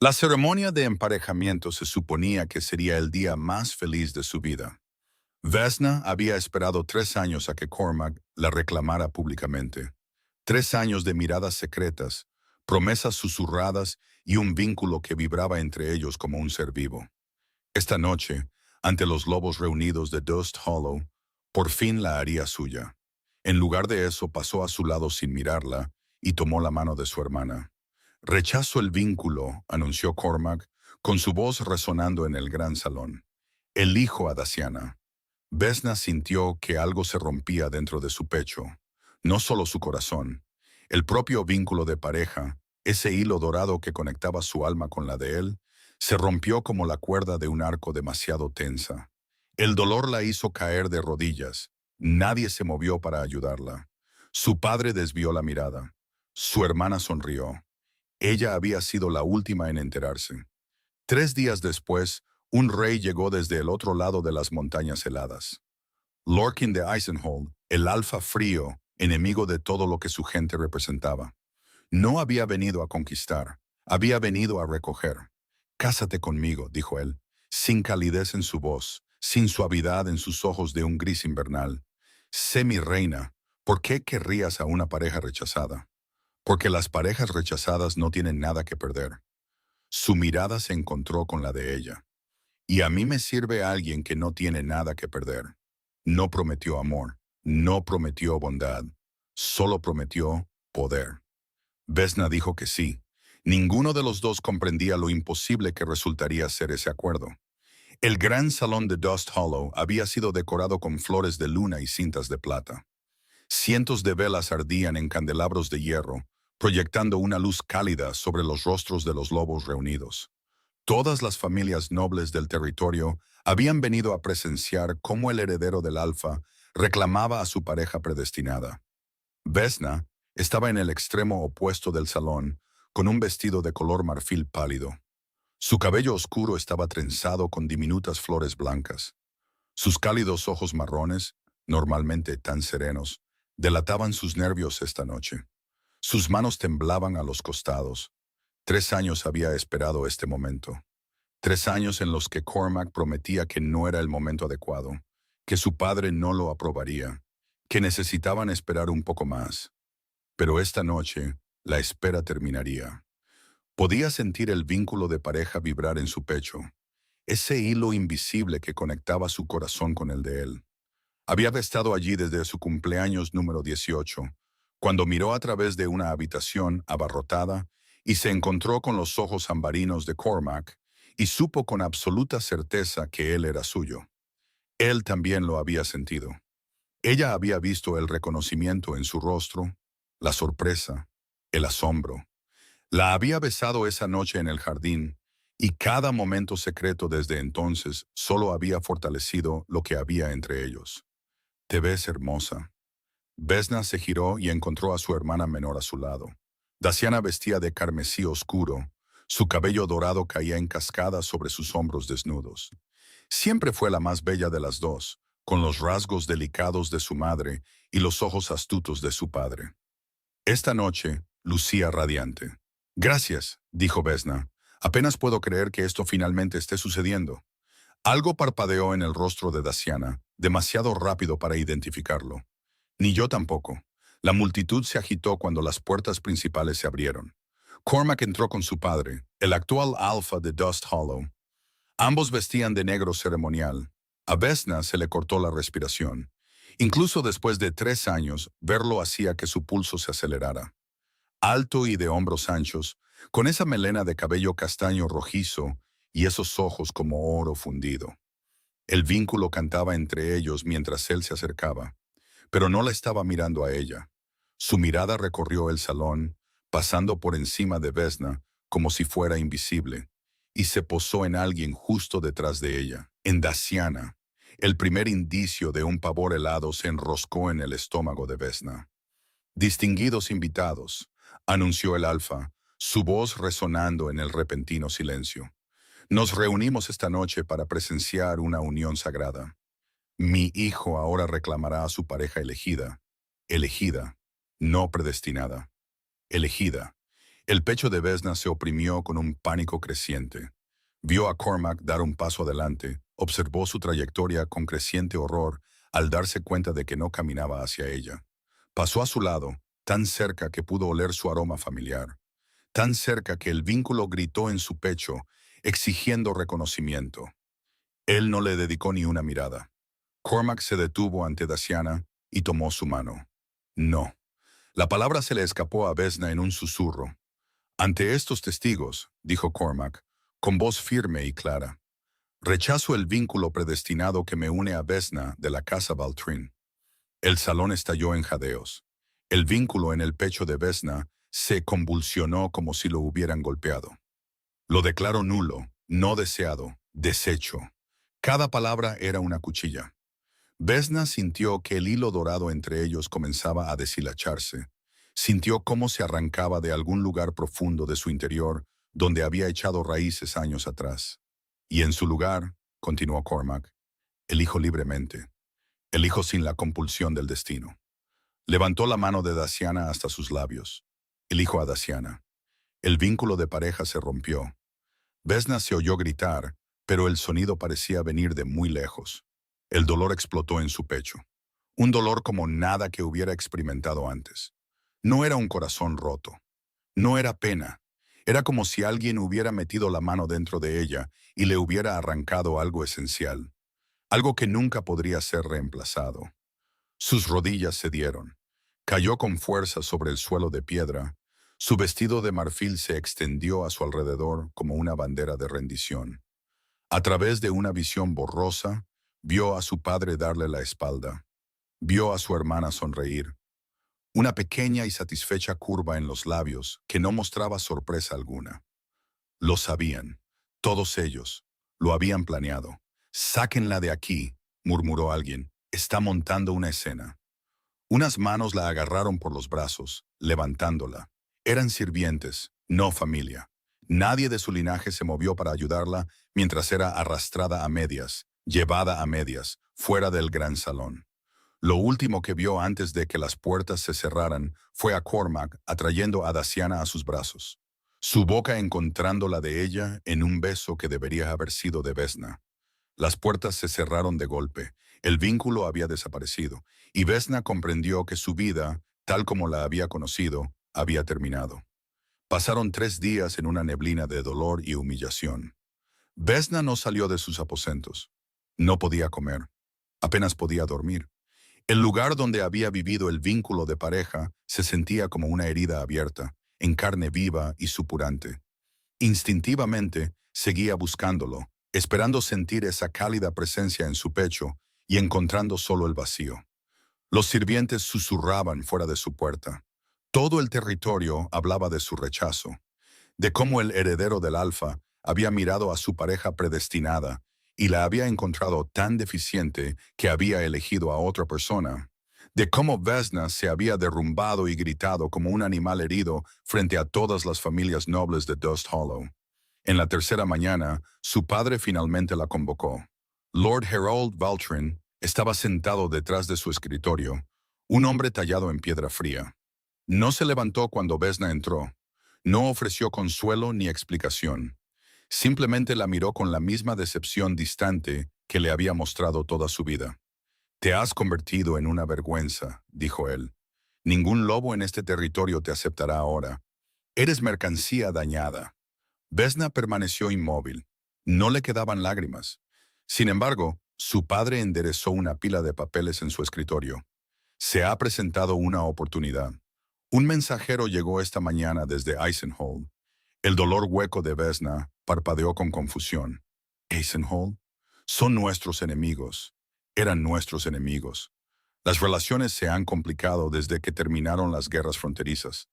La ceremonia de emparejamiento se suponía que sería el día más feliz de su vida. Vesna había esperado 3 años a que Cormac la reclamara públicamente. 3 años de miradas secretas, promesas susurradas y un vínculo que vibraba entre ellos como un ser vivo. Esta noche, ante los lobos reunidos de Dust Hollow, por fin la haría suya. En lugar de eso, pasó a su lado sin mirarla y tomó la mano de su hermana. Rechazo el vínculo, anunció Cormac, con su voz resonando en el gran salón. Elijo a Daciana. Vesna sintió que algo se rompía dentro de su pecho, no solo su corazón. El propio vínculo de pareja, ese hilo dorado que conectaba su alma con la de él, se rompió como la cuerda de un arco demasiado tensa. El dolor la hizo caer de rodillas. Nadie se movió para ayudarla. Su padre desvió la mirada. Su hermana sonrió. Ella había sido la última en enterarse. 3 días después, un rey llegó desde el otro lado de las montañas heladas. Lorkin de Eisenhold, el alfa frío, enemigo de todo lo que su gente representaba. No había venido a conquistar, había venido a recoger. Cásate conmigo, dijo él, sin calidez en su voz, sin suavidad en sus ojos de un gris invernal. Sé mi reina, ¿por qué querrías a una pareja rechazada? Porque las parejas rechazadas no tienen nada que perder. Su mirada se encontró con la de ella. Y a mí me sirve alguien que no tiene nada que perder. No prometió amor, no prometió bondad, solo prometió poder. Vesna dijo que sí. Ninguno de los dos comprendía lo imposible que resultaría ser ese acuerdo. El gran salón de Dust Hollow había sido decorado con flores de luna y cintas de plata. Cientos de velas ardían en candelabros de hierro, proyectando una luz cálida sobre los rostros de los lobos reunidos. Todas las familias nobles del territorio habían venido a presenciar cómo el heredero del Alfa reclamaba a su pareja predestinada. Vesna estaba en el extremo opuesto del salón, con un vestido de color marfil pálido. Su cabello oscuro estaba trenzado con diminutas flores blancas. Sus cálidos ojos marrones, normalmente tan serenos, delataban sus nervios esta noche. Sus manos temblaban a los costados. 3 años había esperado este momento. 3 años en los que Cormac prometía que no era el momento adecuado, que su padre no lo aprobaría, que necesitaban esperar un poco más. Pero esta noche, la espera terminaría. Podía sentir el vínculo de pareja vibrar en su pecho, ese hilo invisible que conectaba su corazón con el de él. Había estado allí desde su cumpleaños número 18, cuando miró a través de una habitación abarrotada y se encontró con los ojos ambarinos de Cormac y supo con absoluta certeza que él era suyo. Él también lo había sentido. Ella había visto el reconocimiento en su rostro, la sorpresa, el asombro. La había besado esa noche en el jardín, y cada momento secreto desde entonces solo había fortalecido lo que había entre ellos. Te ves hermosa. Vesna se giró y encontró a su hermana menor a su lado. Daciana vestía de carmesí oscuro. Su cabello dorado caía en cascadas sobre sus hombros desnudos. Siempre fue la más bella de las dos, con los rasgos delicados de su madre y los ojos astutos de su padre. Esta noche, lucía radiante. Gracias, dijo Vesna. Apenas puedo creer que esto finalmente esté sucediendo. Algo parpadeó en el rostro de Daciana, demasiado rápido para identificarlo. Ni yo tampoco. La multitud se agitó cuando las puertas principales se abrieron. Cormac entró con su padre, el actual alfa de Dust Hollow. Ambos vestían de negro ceremonial. A Vesna se le cortó la respiración. Incluso después de 3 años, verlo hacía que su pulso se acelerara. Alto y de hombros anchos, con esa melena de cabello castaño rojizo y esos ojos como oro fundido. El vínculo cantaba entre ellos mientras él se acercaba, pero no la estaba mirando a ella. Su mirada recorrió el salón, pasando por encima de Vesna como si fuera invisible, y se posó en alguien justo detrás de ella, en Daciana. El primer indicio de un pavor helado se enroscó en el estómago de Vesna. Distinguidos invitados, anunció el alfa, su voz resonando en el repentino silencio. Nos reunimos esta noche para presenciar una unión sagrada. Mi hijo ahora reclamará a su pareja elegida, no predestinada, elegida. El pecho de Vesna se oprimió con un pánico creciente. Vio a Cormac dar un paso adelante, observó su trayectoria con creciente horror al darse cuenta de que no caminaba hacia ella. Pasó a su lado, tan cerca que pudo oler su aroma familiar, tan cerca que el vínculo gritó en su pecho, exigiendo reconocimiento. Él no le dedicó ni una mirada. Cormac se detuvo ante Daciana y tomó su mano. No. La palabra se le escapó a Vesna en un susurro. Ante estos testigos, dijo Cormac, con voz firme y clara, rechazo el vínculo predestinado que me une a Vesna de la casa Baltrin. El salón estalló en jadeos. El vínculo en el pecho de Vesna se convulsionó como si lo hubieran golpeado. Lo declaró nulo, no deseado, deshecho. Cada palabra era una cuchilla. Vesna sintió que el hilo dorado entre ellos comenzaba a deshilacharse. Sintió cómo se arrancaba de algún lugar profundo de su interior donde había echado raíces años atrás. Y en su lugar, continuó Cormac, elijo libremente. Elijo sin la compulsión del destino. Levantó la mano de Daciana hasta sus labios. Elijo a Daciana. El vínculo de pareja se rompió. Vesna se oyó gritar, pero el sonido parecía venir de muy lejos. El dolor explotó en su pecho. Un dolor como nada que hubiera experimentado antes. No era un corazón roto. No era pena. Era como si alguien hubiera metido la mano dentro de ella y le hubiera arrancado algo esencial. Algo que nunca podría ser reemplazado. Sus rodillas cedieron. Cayó con fuerza sobre el suelo de piedra. Su vestido de marfil se extendió a su alrededor como una bandera de rendición. A través de una visión borrosa, vio a su padre darle la espalda. Vio a su hermana sonreír. Una pequeña y satisfecha curva en los labios que no mostraba sorpresa alguna. Lo sabían. Todos ellos. Lo habían planeado. «Sáquenla de aquí», murmuró alguien. «Está montando una escena». Unas manos la agarraron por los brazos, levantándola. Eran sirvientes, no familia. Nadie de su linaje se movió para ayudarla mientras era arrastrada a medias, llevada a medias, fuera del gran salón. Lo último que vio antes de que las puertas se cerraran fue a Cormac atrayendo a Daciana a sus brazos. Su boca encontrando la de ella en un beso que debería haber sido de Vesna. Las puertas se cerraron de golpe, el vínculo había desaparecido, y Vesna comprendió que su vida, tal como la había conocido, había terminado. Pasaron 3 días en una neblina de dolor y humillación. Vesna no salió de sus aposentos. No podía comer. Apenas podía dormir. El lugar donde había vivido el vínculo de pareja se sentía como una herida abierta, en carne viva y supurante. Instintivamente, seguía buscándolo, esperando sentir esa cálida presencia en su pecho y encontrando solo el vacío. Los sirvientes susurraban fuera de su puerta. Todo el territorio hablaba de su rechazo, de cómo el heredero del Alfa había mirado a su pareja predestinada y la había encontrado tan deficiente que había elegido a otra persona, de cómo Vesna se había derrumbado y gritado como un animal herido frente a todas las familias nobles de Dust Hollow. En la tercera mañana, su padre finalmente la convocó. Lord Harold Baltrin estaba sentado detrás de su escritorio, un hombre tallado en piedra fría. No se levantó cuando Vesna entró. No ofreció consuelo ni explicación. Simplemente la miró con la misma decepción distante que le había mostrado toda su vida. «Te has convertido en una vergüenza», dijo él. «Ningún lobo en este territorio te aceptará ahora. Eres mercancía dañada». Vesna permaneció inmóvil. No le quedaban lágrimas. Sin embargo, su padre enderezó una pila de papeles en su escritorio. «Se ha presentado una oportunidad. Un mensajero llegó esta mañana desde Eisenhold». El dolor hueco de Vesna parpadeó con confusión. «¿Eisenhold? Son nuestros enemigos. Eran nuestros enemigos. Las relaciones se han complicado desde que terminaron las guerras fronterizas».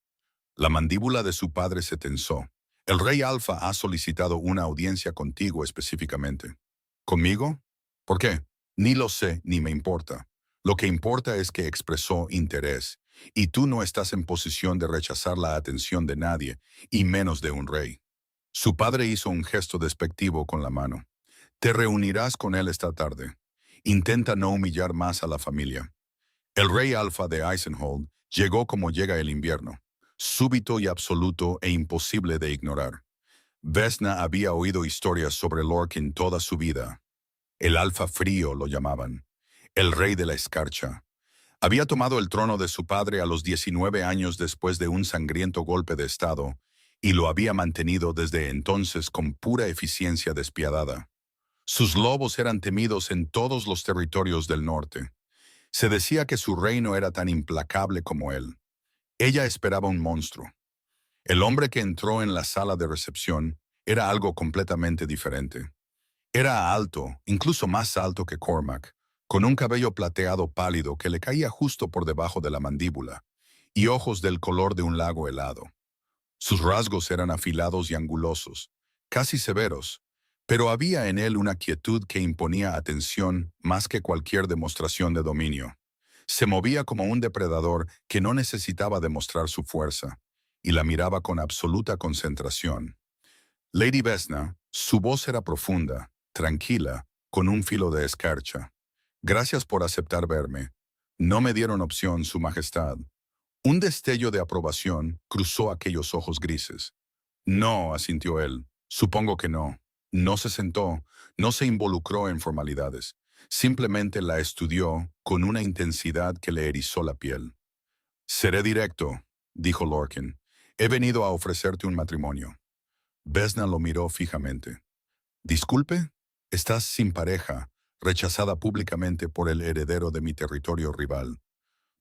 La mandíbula de su padre se tensó. «El rey Alfa ha solicitado una audiencia contigo específicamente». «¿Conmigo? ¿Por qué?» «Ni lo sé ni me importa. Lo que importa es que expresó interés, y tú no estás en posición de rechazar la atención de nadie, y menos de un rey». Su padre hizo un gesto despectivo con la mano. «Te reunirás con él esta tarde. Intenta no humillar más a la familia». El rey Alfa de Eisenhold llegó como llega el invierno. súbito y absoluto e imposible de ignorar. Vesna había oído historias sobre Lorcan toda su vida. El Alfa Frío lo llamaban, el rey de la escarcha. Había tomado el trono de su padre a los 19 años después de un sangriento golpe de estado, y lo había mantenido desde entonces con pura eficiencia despiadada. Sus lobos eran temidos en todos los territorios del norte. Se decía que su reino era tan implacable como él. Ella esperaba un monstruo. El hombre que entró en la sala de recepción era algo completamente diferente. Era alto, incluso más alto que Cormac, con un cabello plateado pálido que le caía justo por debajo de la mandíbula, y ojos del color de un lago helado. Sus rasgos eran afilados y angulosos, casi severos, pero había en él una quietud que imponía atención más que cualquier demostración de dominio. Se movía como un depredador que no necesitaba demostrar su fuerza, y la miraba con absoluta concentración. Lady Vesna, su voz era profunda, tranquila, con un filo de escarcha. Gracias por aceptar verme. No me dieron opción, Su Majestad. Un destello de aprobación cruzó aquellos ojos grises. No, asintió él. Supongo que no. No se sentó, no se involucró en formalidades. Simplemente la estudió con una intensidad que le erizó la piel. Seré directo, dijo Lorcan. He venido a ofrecerte un matrimonio. Vesna lo miró fijamente. Disculpe, estás sin pareja, rechazada públicamente por el heredero de mi territorio rival.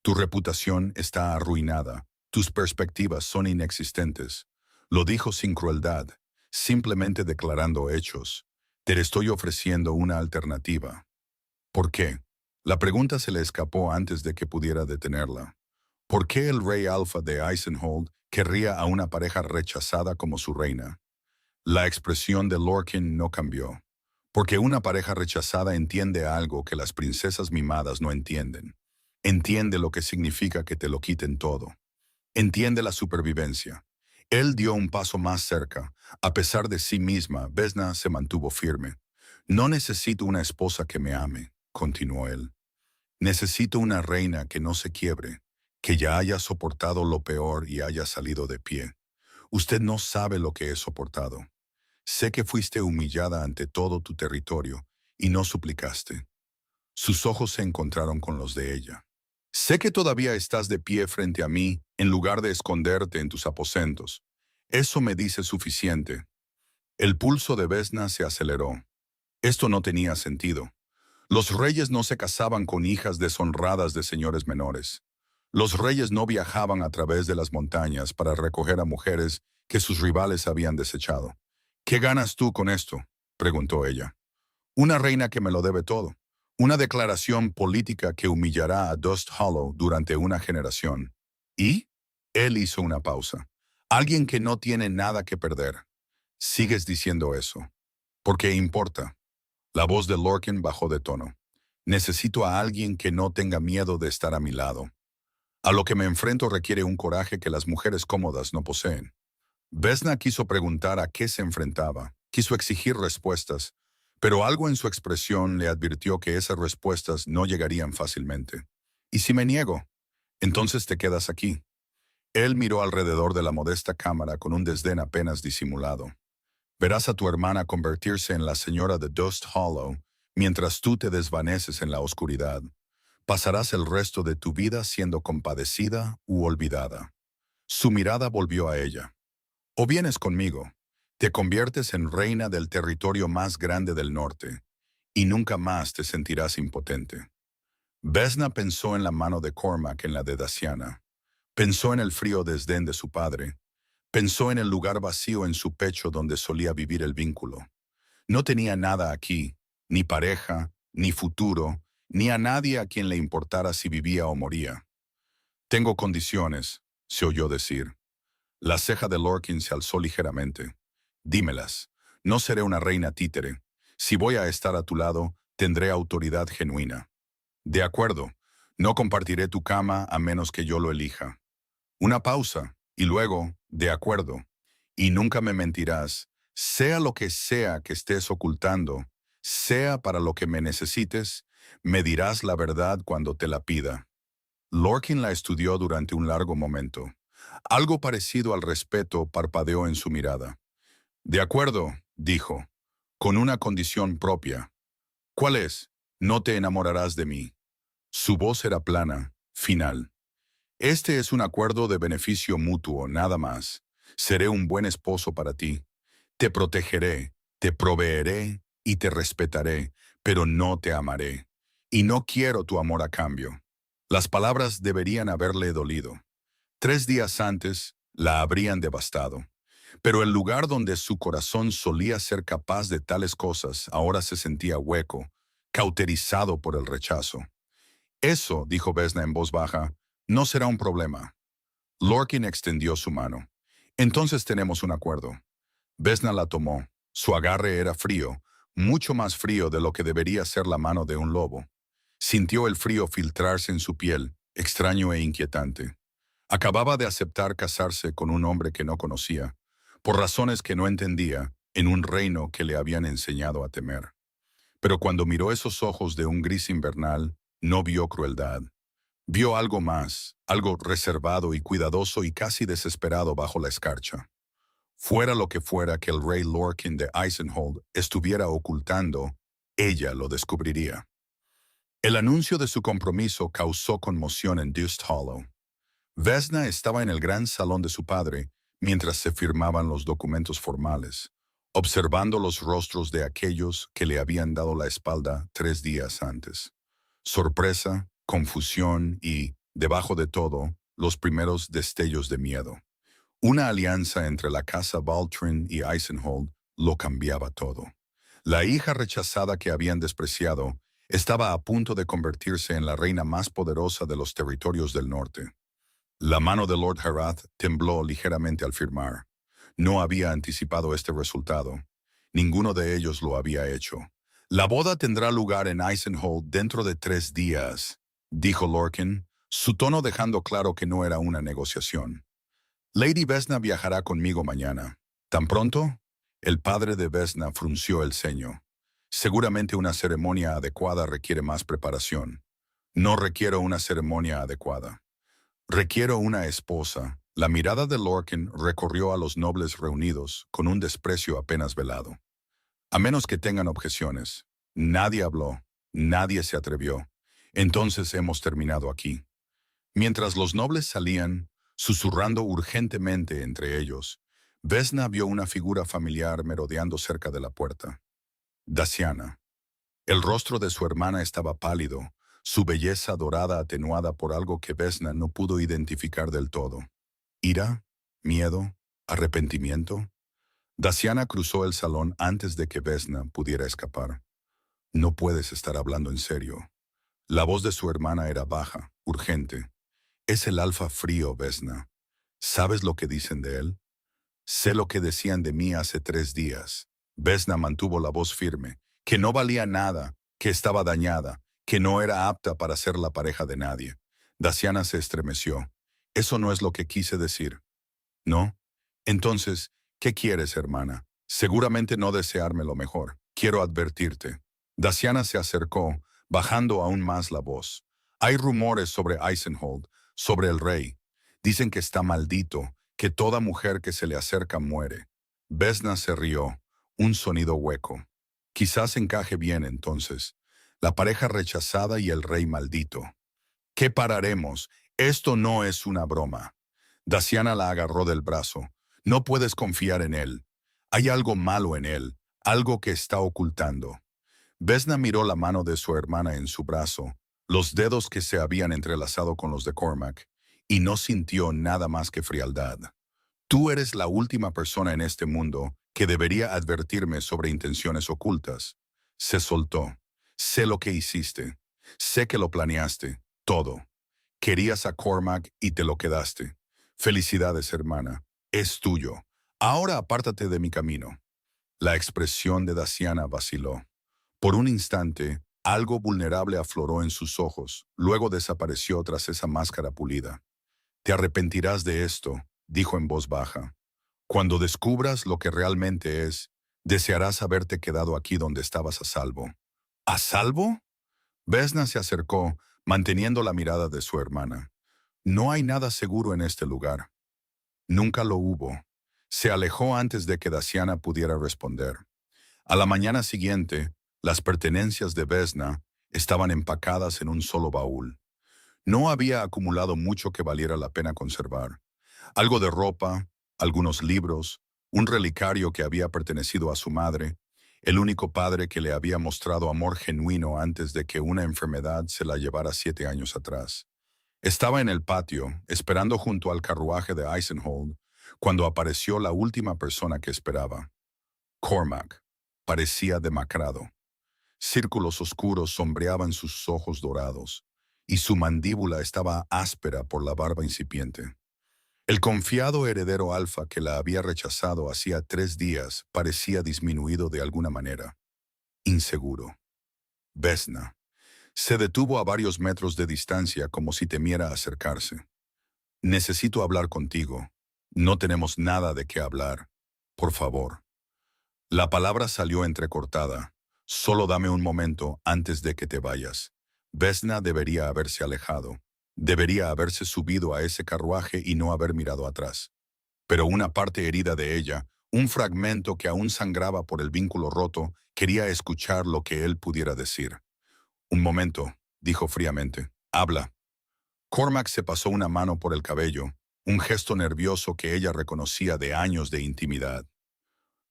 Tu reputación está arruinada, tus perspectivas son inexistentes. Lo dijo sin crueldad, simplemente declarando hechos. Te estoy ofreciendo una alternativa. ¿Por qué? La pregunta se le escapó antes de que pudiera detenerla. ¿Por qué el rey Alfa de Eisenhold querría a una pareja rechazada como su reina? La expresión de Lorcan no cambió, porque una pareja rechazada entiende algo que las princesas mimadas no entienden. Entiende lo que significa que te lo quiten todo. Entiende la supervivencia. Él dio un paso más cerca. A pesar de sí misma, Vesna se mantuvo firme. No necesito una esposa que me ame, continuó él. Necesito una reina que no se quiebre, que ya haya soportado lo peor y haya salido de pie. Usted no sabe lo que he soportado. Sé que fuiste humillada ante todo tu territorio y no suplicaste. Sus ojos se encontraron con los de ella. Sé que todavía estás de pie frente a mí en lugar de esconderte en tus aposentos. Eso me dice suficiente. El pulso de Vesna se aceleró. Esto no tenía sentido. Los reyes no se casaban con hijas deshonradas de señores menores. Los reyes no viajaban a través de las montañas para recoger a mujeres que sus rivales habían desechado. ¿Qué ganas tú con esto?, preguntó ella. Una reina que me lo debe todo. Una declaración política que humillará a Dust Hollow durante una generación. ¿Y? Él hizo una pausa. Alguien que no tiene nada que perder. Sigues diciendo eso. ¿Por qué importa? La voz de Lorcan bajó de tono. Necesito a alguien que no tenga miedo de estar a mi lado. A lo que me enfrento requiere un coraje que las mujeres cómodas no poseen. Vesna quiso preguntar a qué se enfrentaba, quiso exigir respuestas, pero algo en su expresión le advirtió que esas respuestas no llegarían fácilmente. ¿Y si me niego? Entonces te quedas aquí. Él miró alrededor de la modesta cámara con un desdén apenas disimulado. Verás a tu hermana convertirse en la señora de Dust Hollow mientras tú te desvaneces en la oscuridad. Pasarás el resto de tu vida siendo compadecida u olvidada. Su mirada volvió a ella. O vienes conmigo, te conviertes en reina del territorio más grande del norte, y nunca más te sentirás impotente. Vesna pensó en la mano de Cormac en la de Daciana. Pensó en el frío desdén de su padre. Pensó en el lugar vacío en su pecho donde solía vivir el vínculo. No tenía nada aquí, ni pareja, ni futuro, ni a nadie a quien le importara si vivía o moría. Tengo condiciones, se oyó decir. La ceja de Lorcan se alzó ligeramente. Dímelas. No seré una reina títere. Si voy a estar a tu lado, tendré autoridad genuina. De acuerdo. No compartiré tu cama a menos que yo lo elija. Una pausa, y luego, de acuerdo. Y nunca me mentirás, sea lo que sea que estés ocultando, sea para lo que me necesites, me dirás la verdad cuando te la pida. Lorcan la estudió durante un largo momento. Algo parecido al respeto parpadeó en su mirada. De acuerdo, dijo, con una condición propia. ¿Cuál es? No te enamorarás de mí. Su voz era plana, final. Este es un acuerdo de beneficio mutuo, nada más. Seré un buen esposo para ti. Te protegeré, te proveeré y te respetaré, pero no te amaré. Y no quiero tu amor a cambio. Las palabras deberían haberle dolido. 3 días antes la habrían devastado. Pero el lugar donde su corazón solía ser capaz de tales cosas ahora se sentía hueco, cauterizado por el rechazo. Eso, dijo Vesna en voz baja, no será un problema. Lorkin extendió su mano. Entonces tenemos un acuerdo. Vesna la tomó. Su agarre era frío, mucho más frío de lo que debería ser la mano de un lobo. Sintió el frío filtrarse en su piel, extraño e inquietante. Acababa de aceptar casarse con un hombre que no conocía, por razones que no entendía, en un reino que le habían enseñado a temer. Pero cuando miró esos ojos de un gris invernal, no vio crueldad. Vio algo más, algo reservado y cuidadoso y casi desesperado bajo la escarcha. Fuera lo que fuera que el rey Lorkin de Eisenhold estuviera ocultando, ella lo descubriría. El anuncio de su compromiso causó conmoción en Dust Hollow. Vesna estaba en el gran salón de su padre mientras se firmaban los documentos formales, observando los rostros de aquellos que le habían dado la espalda 3 días antes. Sorpresa, confusión y, debajo de todo, los primeros destellos de miedo. Una alianza entre la casa Baltrin y Eisenhold lo cambiaba todo. La hija rechazada que habían despreciado estaba a punto de convertirse en la reina más poderosa de los territorios del norte. La mano de Lord Harath tembló ligeramente al firmar. No había anticipado este resultado. Ninguno de ellos lo había hecho. La boda tendrá lugar en Eisenhold dentro de 3 días, dijo Lorkin, su tono dejando claro que no era una negociación. Lady Vesna viajará conmigo mañana. ¿Tan pronto? El padre de Vesna frunció el ceño. Seguramente una ceremonia adecuada requiere más preparación. No requiero una ceremonia adecuada. Requiero una esposa. La mirada de Lorkin recorrió a los nobles reunidos con un desprecio apenas velado. A menos que tengan objeciones. Nadie habló, nadie se atrevió. Entonces hemos terminado aquí. Mientras los nobles salían, susurrando urgentemente entre ellos, Vesna vio una figura familiar merodeando cerca de la puerta. Daciana. El rostro de su hermana estaba pálido, su belleza dorada atenuada por algo que Vesna no pudo identificar del todo. ¿Ira? ¿Miedo? ¿Arrepentimiento? Daciana cruzó el salón antes de que Vesna pudiera escapar. No puedes estar hablando en serio. La voz de su hermana era baja, urgente. Es el alfa frío, Vesna. ¿Sabes lo que dicen de él? Sé lo que decían de mí hace 3 días. Vesna mantuvo la voz firme, que no valía nada, que estaba dañada, que no era apta para ser la pareja de nadie. Daciana se estremeció. Eso no es lo que quise decir. ¿No? Entonces, ¿qué quieres, hermana? Seguramente no desearme lo mejor. Quiero advertirte. Daciana se acercó, bajando aún más la voz. Hay rumores sobre Eisenhold, sobre el rey. Dicen que está maldito, que toda mujer que se le acerca muere. Vesna se rió, un sonido hueco. Quizás encaje bien entonces. La pareja rechazada y el rey maldito. ¿Qué pararemos? Esto no es una broma. Daciana la agarró del brazo. No puedes confiar en él. Hay algo malo en él, algo que está ocultando. Vesna miró la mano de su hermana en su brazo, los dedos que se habían entrelazado con los de Cormac, y no sintió nada más que frialdad. Tú eres la última persona en este mundo que debería advertirme sobre intenciones ocultas. Se soltó. Sé lo que hiciste. Sé que lo planeaste. Todo. Querías a Cormac y te lo quedaste. Felicidades, hermana. Es tuyo. Ahora apártate de mi camino. La expresión de Daciana vaciló. Por un instante, algo vulnerable afloró en sus ojos, luego desapareció tras esa máscara pulida. Te arrepentirás de esto, dijo en voz baja. Cuando descubras lo que realmente es, desearás haberte quedado aquí donde estabas a salvo. ¿A salvo? Vesna se acercó, manteniendo la mirada de su hermana. No hay nada seguro en este lugar. Nunca lo hubo. Se alejó antes de que Daciana pudiera responder. A la mañana siguiente, las pertenencias de Vesna estaban empacadas en un solo baúl. No había acumulado mucho que valiera la pena conservar. Algo de ropa, algunos libros, un relicario que había pertenecido a su madre, el único padre que le había mostrado amor genuino antes de que una enfermedad se la llevara 7 años atrás. Estaba en el patio, esperando junto al carruaje de Eisenhold, cuando apareció la última persona que esperaba. Cormac. Parecía demacrado. Círculos oscuros sombreaban sus ojos dorados, y su mandíbula estaba áspera por la barba incipiente. El confiado heredero alfa que la había rechazado hacía 3 días parecía disminuido de alguna manera. Inseguro. Vesna. Se detuvo a varios metros de distancia como si temiera acercarse. Necesito hablar contigo. No tenemos nada de qué hablar. Por favor. La palabra salió entrecortada. Solo dame un momento antes de que te vayas. Vesna debería haberse alejado. Debería haberse subido a ese carruaje y no haber mirado atrás. Pero una parte herida de ella, un fragmento que aún sangraba por el vínculo roto, quería escuchar lo que él pudiera decir. Un momento, dijo fríamente. Habla. Cormac se pasó una mano por el cabello, un gesto nervioso que ella reconocía de años de intimidad.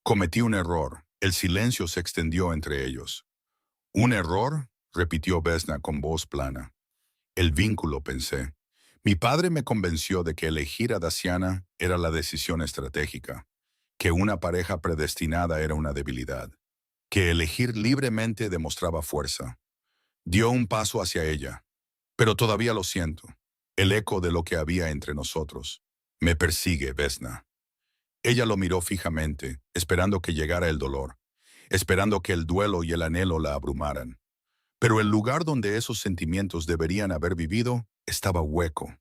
Cometí un error. El silencio se extendió entre ellos. ¿Un error? Repitió Vesna con voz plana. El vínculo, pensé. Mi padre me convenció de que elegir a Daciana era la decisión estratégica, que una pareja predestinada era una debilidad, que elegir libremente demostraba fuerza. Dio un paso hacia ella, pero todavía lo siento, el eco de lo que había entre nosotros. Me persigue, Vesna. Ella lo miró fijamente, esperando que llegara el dolor, esperando que el duelo y el anhelo la abrumaran. Pero el lugar donde esos sentimientos deberían haber vivido estaba hueco.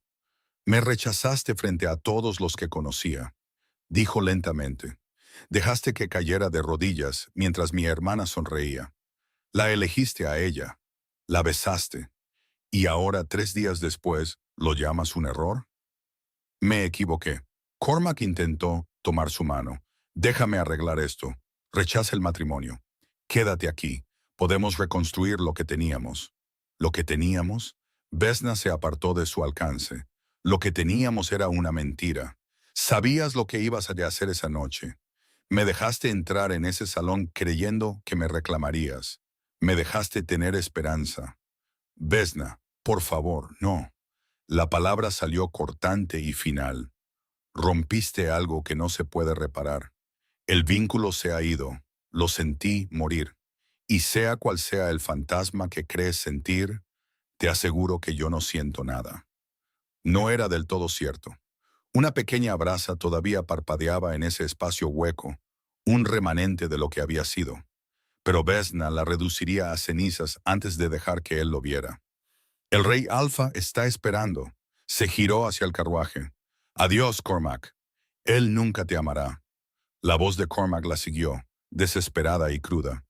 Me rechazaste frente a todos los que conocía, dijo lentamente. Dejaste que cayera de rodillas mientras mi hermana sonreía. La elegiste a ella, la besaste, y ahora 3 días después, ¿lo llamas un error? Me equivoqué. Cormac intentó tomar su mano. Déjame arreglar esto. Rechaza el matrimonio. Quédate aquí. Podemos reconstruir lo que teníamos. ¿Lo que teníamos? Vesna se apartó de su alcance. Lo que teníamos era una mentira. Sabías lo que ibas a hacer esa noche. Me dejaste entrar en ese salón creyendo que me reclamarías. Me dejaste tener esperanza. Vesna, por favor, no. La palabra salió cortante y final. Rompiste algo que no se puede reparar. El vínculo se ha ido. Lo sentí morir. Y sea cual sea el fantasma que crees sentir, te aseguro que yo no siento nada. No era del todo cierto. Una pequeña brasa todavía parpadeaba en ese espacio hueco, un remanente de lo que había sido. Pero Vesna la reduciría a cenizas antes de dejar que él lo viera. El rey Alfa está esperando. Se giró hacia el carruaje. Adiós, Cormac. Él nunca te amará. La voz de Cormac la siguió, desesperada y cruda.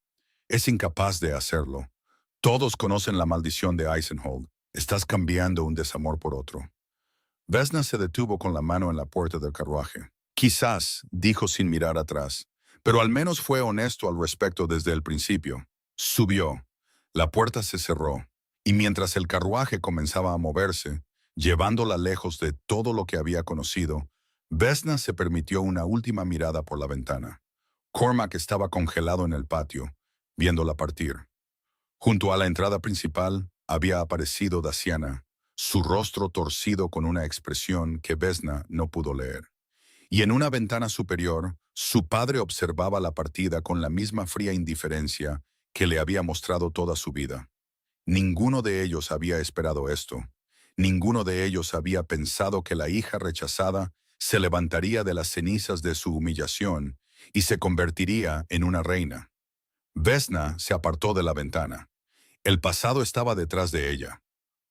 Es incapaz de hacerlo. Todos conocen la maldición de Eisenhold. Estás cambiando un desamor por otro. Vesna se detuvo con la mano en la puerta del carruaje. Quizás, dijo sin mirar atrás, pero al menos fue honesto al respecto desde el principio. Subió. La puerta se cerró, y mientras el carruaje comenzaba a moverse, llevándola lejos de todo lo que había conocido, Vesna se permitió una última mirada por la ventana. Cormac estaba congelado en el patio, viéndola partir. Junto a la entrada principal había aparecido Daciana, su rostro torcido con una expresión que Vesna no pudo leer. Y en una ventana superior, su padre observaba la partida con la misma fría indiferencia que le había mostrado toda su vida. Ninguno de ellos había esperado esto. Ninguno de ellos había pensado que la hija rechazada se levantaría de las cenizas de su humillación y se convertiría en una reina. Vesna se apartó de la ventana. El pasado estaba detrás de ella.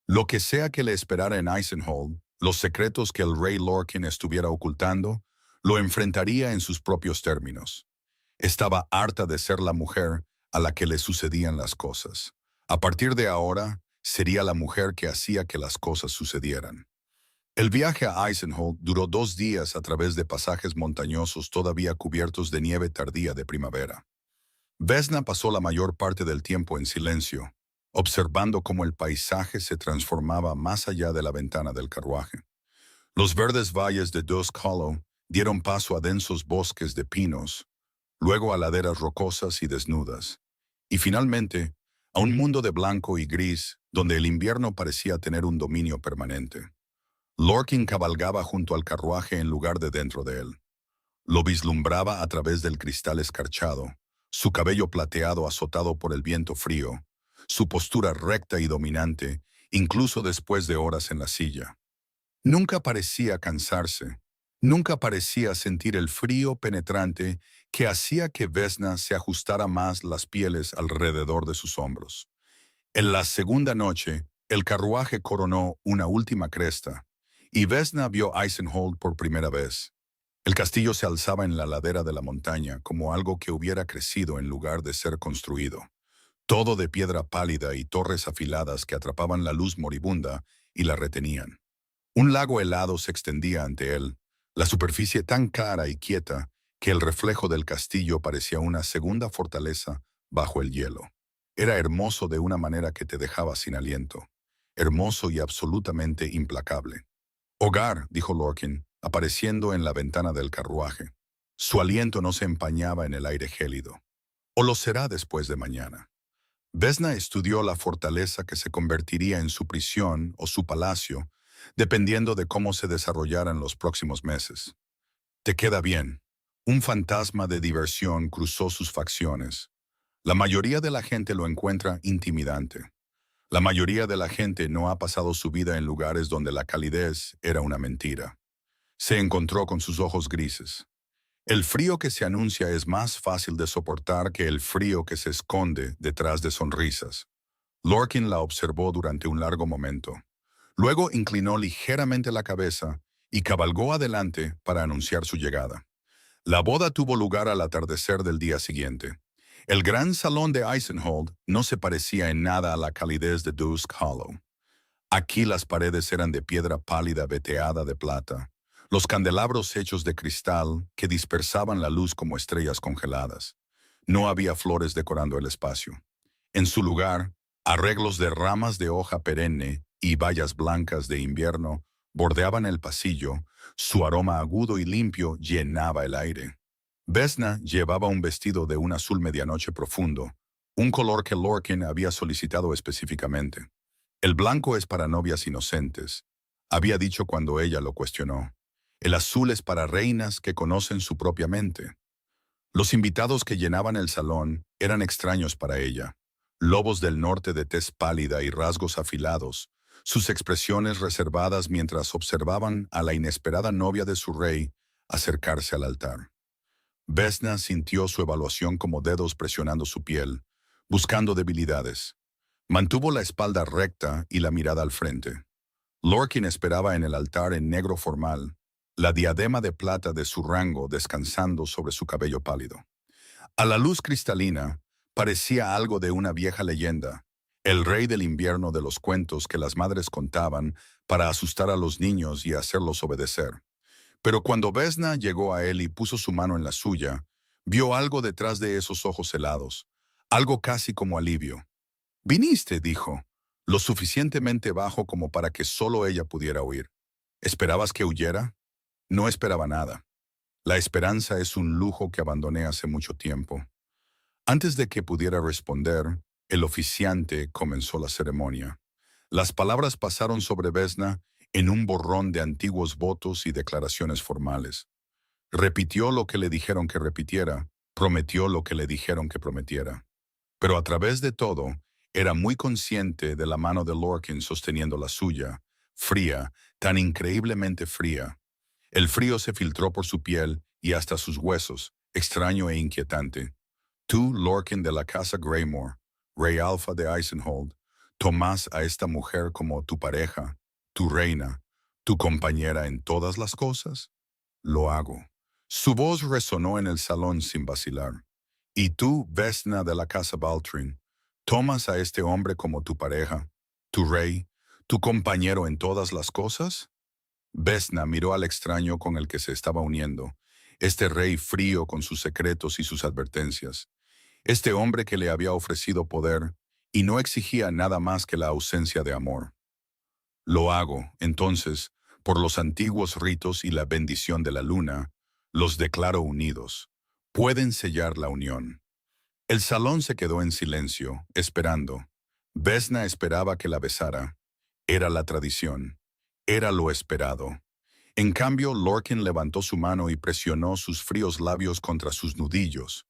Lo que sea que le esperara en Eisenhold, los secretos que el rey Lorcan estuviera ocultando, lo enfrentaría en sus propios términos. Estaba harta de ser la mujer a la que le sucedían las cosas. A partir de ahora, sería la mujer que hacía que las cosas sucedieran. El viaje a Eisenholt duró 2 días a través de pasajes montañosos todavía cubiertos de nieve tardía de primavera. Vesna pasó la mayor parte del tiempo en silencio, observando cómo el paisaje se transformaba más allá de la ventana del carruaje. Los verdes valles de Dusk Hollow dieron paso a densos bosques de pinos, luego a laderas rocosas y desnudas, y finalmente a un mundo de blanco y gris donde el invierno parecía tener un dominio permanente. Lorkin cabalgaba junto al carruaje en lugar de dentro de él. Lo vislumbraba a través del cristal escarchado, su cabello plateado azotado por el viento frío, su postura recta y dominante, incluso después de horas en la silla. Nunca parecía cansarse, nunca parecía sentir el frío penetrante que hacía que Vesna se ajustara más las pieles alrededor de sus hombros. En la segunda noche, el carruaje coronó una última cresta, y Vesna vio Eisenholt por primera vez. El castillo se alzaba en la ladera de la montaña como algo que hubiera crecido en lugar de ser construido, todo de piedra pálida y torres afiladas que atrapaban la luz moribunda y la retenían. Un lago helado se extendía ante él, la superficie tan clara y quieta que el reflejo del castillo parecía una segunda fortaleza bajo el hielo. Era hermoso de una manera que te dejaba sin aliento, hermoso y absolutamente implacable. Hogar, dijo Lorkin, apareciendo en la ventana del carruaje. Su aliento no se empañaba en el aire gélido. O lo será después de mañana. Vesna estudió la fortaleza que se convertiría en su prisión o su palacio, dependiendo de cómo se desarrollaran los próximos meses. Te queda bien. Un fantasma de diversión cruzó sus facciones. La mayoría de la gente lo encuentra intimidante. La mayoría de la gente no ha pasado su vida en lugares donde la calidez era una mentira. Se encontró con sus ojos grises. El frío que se anuncia es más fácil de soportar que el frío que se esconde detrás de sonrisas. Lorkin la observó durante un largo momento. Luego inclinó ligeramente la cabeza y cabalgó adelante para anunciar su llegada. La boda tuvo lugar al atardecer del día siguiente. El gran salón de Eisenholt no se parecía en nada a la calidez de Dusk Hollow. Aquí las paredes eran de piedra pálida veteada de plata, los candelabros hechos de cristal que dispersaban la luz como estrellas congeladas. No había flores decorando el espacio. En su lugar, arreglos de ramas de hoja perenne y bayas blancas de invierno bordeaban el pasillo, su aroma agudo y limpio llenaba el aire. Vesna llevaba un vestido de un azul medianoche profundo, un color que Lorkin había solicitado específicamente. El blanco es para novias inocentes, había dicho cuando ella lo cuestionó. El azul es para reinas que conocen su propia mente. Los invitados que llenaban el salón eran extraños para ella. Lobos del norte de tez pálida y rasgos afilados, sus expresiones reservadas mientras observaban a la inesperada novia de su rey acercarse al altar. Vesna sintió su evaluación como dedos presionando su piel, buscando debilidades. Mantuvo la espalda recta y la mirada al frente. Lorkin esperaba en el altar en negro formal, la diadema de plata de su rango descansando sobre su cabello pálido. A la luz cristalina, parecía algo de una vieja leyenda, el rey del invierno de los cuentos que las madres contaban para asustar a los niños y hacerlos obedecer. Pero cuando Vesna llegó a él y puso su mano en la suya, vio algo detrás de esos ojos helados, algo casi como alivio. «Viniste», dijo, lo suficientemente bajo como para que solo ella pudiera oír. «¿Esperabas que huyera?» No esperaba nada. La esperanza es un lujo que abandoné hace mucho tiempo. Antes de que pudiera responder, el oficiante comenzó la ceremonia. Las palabras pasaron sobre Vesna en un borrón de antiguos votos y declaraciones formales. Repitió lo que le dijeron que repitiera, prometió lo que le dijeron que prometiera. Pero a través de todo, era muy consciente de la mano de Lorkin sosteniendo la suya, fría, tan increíblemente fría. El frío se filtró por su piel y hasta sus huesos, extraño e inquietante. Tú, Lorkin de la casa Greymore, rey Alfa de Eisenholt, tomás a esta mujer como tu pareja, tu reina, tu compañera en todas las cosas. Lo hago. Su voz resonó en el salón sin vacilar. Y tú, Vesna de la casa Baltrin, tomas a este hombre como tu pareja, tu rey, tu compañero en todas las cosas. Vesna miró al extraño con el que se estaba uniendo, este rey frío con sus secretos y sus advertencias, este hombre que le había ofrecido poder y no exigía nada más que la ausencia de amor. Lo hago, entonces, por los antiguos ritos y la bendición de la luna, los declaro unidos. Pueden sellar la unión. El salón se quedó en silencio, esperando. Vesna esperaba que la besara. Era la tradición. Era lo esperado. En cambio, Lorcan levantó su mano y presionó sus fríos labios contra sus nudillos,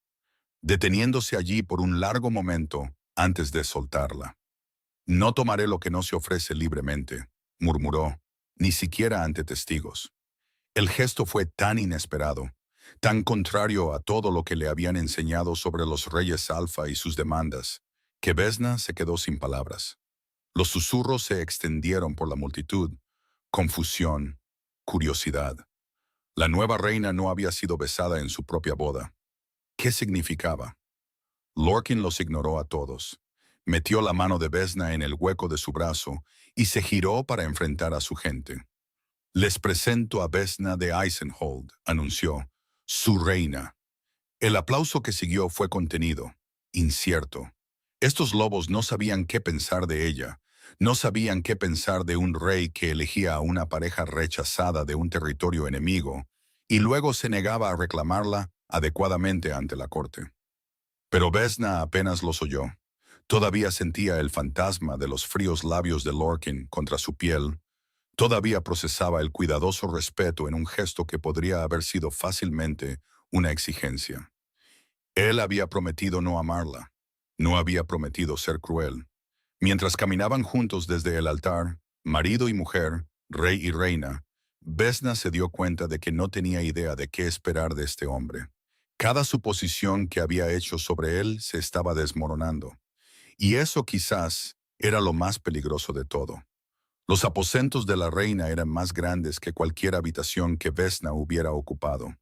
deteniéndose allí por un largo momento antes de soltarla. No tomaré lo que no se ofrece libremente, murmuró, ni siquiera ante testigos. El gesto fue tan inesperado, tan contrario a todo lo que le habían enseñado sobre los reyes alfa y sus demandas, que Vesna se quedó sin palabras. Los susurros se extendieron por la multitud, confusión, curiosidad. La nueva reina no había sido besada en su propia boda. ¿Qué significaba? Lorcan los ignoró a todos. Metió la mano de Vesna en el hueco de su brazo y se giró para enfrentar a su gente. Les presento a Vesna de Eisenhold, anunció, su reina. El aplauso que siguió fue contenido, incierto. Estos lobos no sabían qué pensar de ella, no sabían qué pensar de un rey que elegía a una pareja rechazada de un territorio enemigo y luego se negaba a reclamarla adecuadamente ante la corte. Pero Vesna apenas los oyó. Todavía sentía el fantasma de los fríos labios de Lorcan contra su piel. Todavía procesaba el cuidadoso respeto en un gesto que podría haber sido fácilmente una exigencia. Él había prometido no amarla. No había prometido ser cruel. Mientras caminaban juntos desde el altar, marido y mujer, rey y reina, Vesna se dio cuenta de que no tenía idea de qué esperar de este hombre. Cada suposición que había hecho sobre él se estaba desmoronando. Y eso quizás era lo más peligroso de todo. Los aposentos de la reina eran más grandes que cualquier habitación que Vesna hubiera ocupado.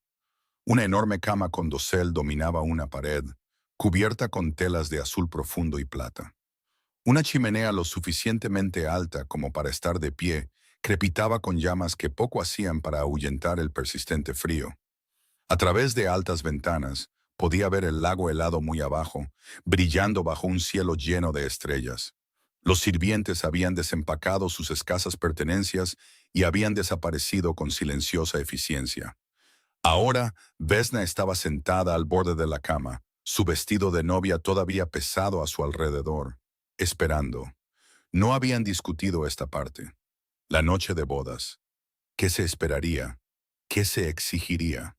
Una enorme cama con dosel dominaba una pared, cubierta con telas de azul profundo y plata. Una chimenea lo suficientemente alta como para estar de pie crepitaba con llamas que poco hacían para ahuyentar el persistente frío. A través de altas ventanas, podía ver el lago helado muy abajo, brillando bajo un cielo lleno de estrellas. Los sirvientes habían desempacado sus escasas pertenencias y habían desaparecido con silenciosa eficiencia. Ahora, Vesna estaba sentada al borde de la cama, su vestido de novia todavía pesado a su alrededor, esperando. No habían discutido esta parte. La noche de bodas. ¿Qué se esperaría? ¿Qué se exigiría?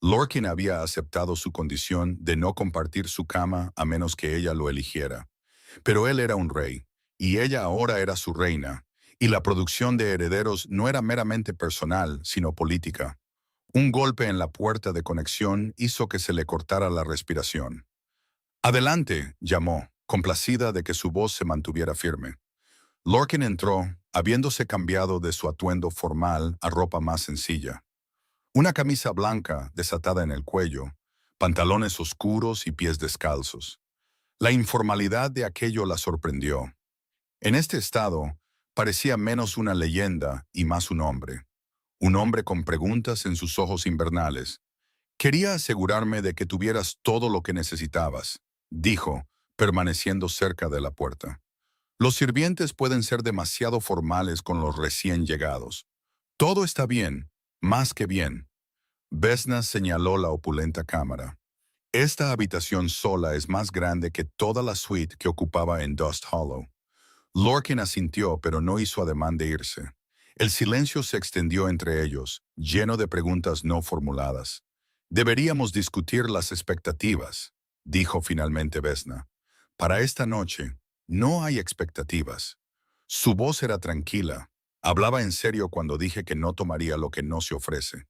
Lorcan había aceptado su condición de no compartir su cama a menos que ella lo eligiera. Pero él era un rey, y ella ahora era su reina, y la producción de herederos no era meramente personal, sino política. Un golpe en la puerta de conexión hizo que se le cortara la respiración. «Adelante», llamó, complacida de que su voz se mantuviera firme. Lorcan entró, habiéndose cambiado de su atuendo formal a ropa más sencilla. Una camisa blanca desatada en el cuello, pantalones oscuros y pies descalzos. La informalidad de aquello la sorprendió. En este estado, parecía menos una leyenda y más un hombre. Un hombre con preguntas en sus ojos invernales. «Quería asegurarme de que tuvieras todo lo que necesitabas», dijo, permaneciendo cerca de la puerta. «Los sirvientes pueden ser demasiado formales con los recién llegados. Todo está bien, más que bien». Vesna señaló la opulenta cámara. «Esta habitación sola es más grande que toda la suite que ocupaba en Dust Hollow». Lorcan asintió, pero no hizo ademán de irse. El silencio se extendió entre ellos, lleno de preguntas no formuladas. «Deberíamos discutir las expectativas», dijo finalmente Vesna. «Para esta noche, no hay expectativas». Su voz era tranquila. Hablaba en serio cuando dije que no tomaría lo que no se ofrece.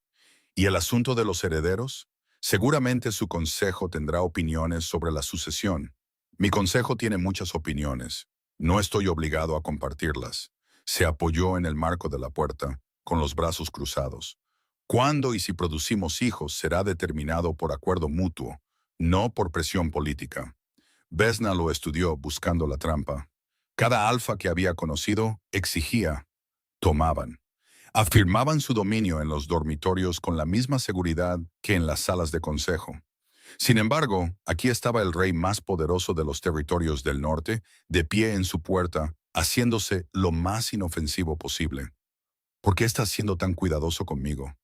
¿Y el asunto de los herederos? Seguramente su consejo tendrá opiniones sobre la sucesión. Mi consejo tiene muchas opiniones. No estoy obligado a compartirlas. Se apoyó en el marco de la puerta, con los brazos cruzados. Cuándo y si producimos hijos será determinado por acuerdo mutuo, no por presión política. Vesna lo estudió buscando la trampa. Cada alfa que había conocido exigía, tomaban. Afirmaban su dominio en los dormitorios con la misma seguridad que en las salas de consejo. Sin embargo, aquí estaba el rey más poderoso de los territorios del norte, de pie en su puerta, haciéndose lo más inofensivo posible. ¿Por qué estás siendo tan cuidadoso conmigo?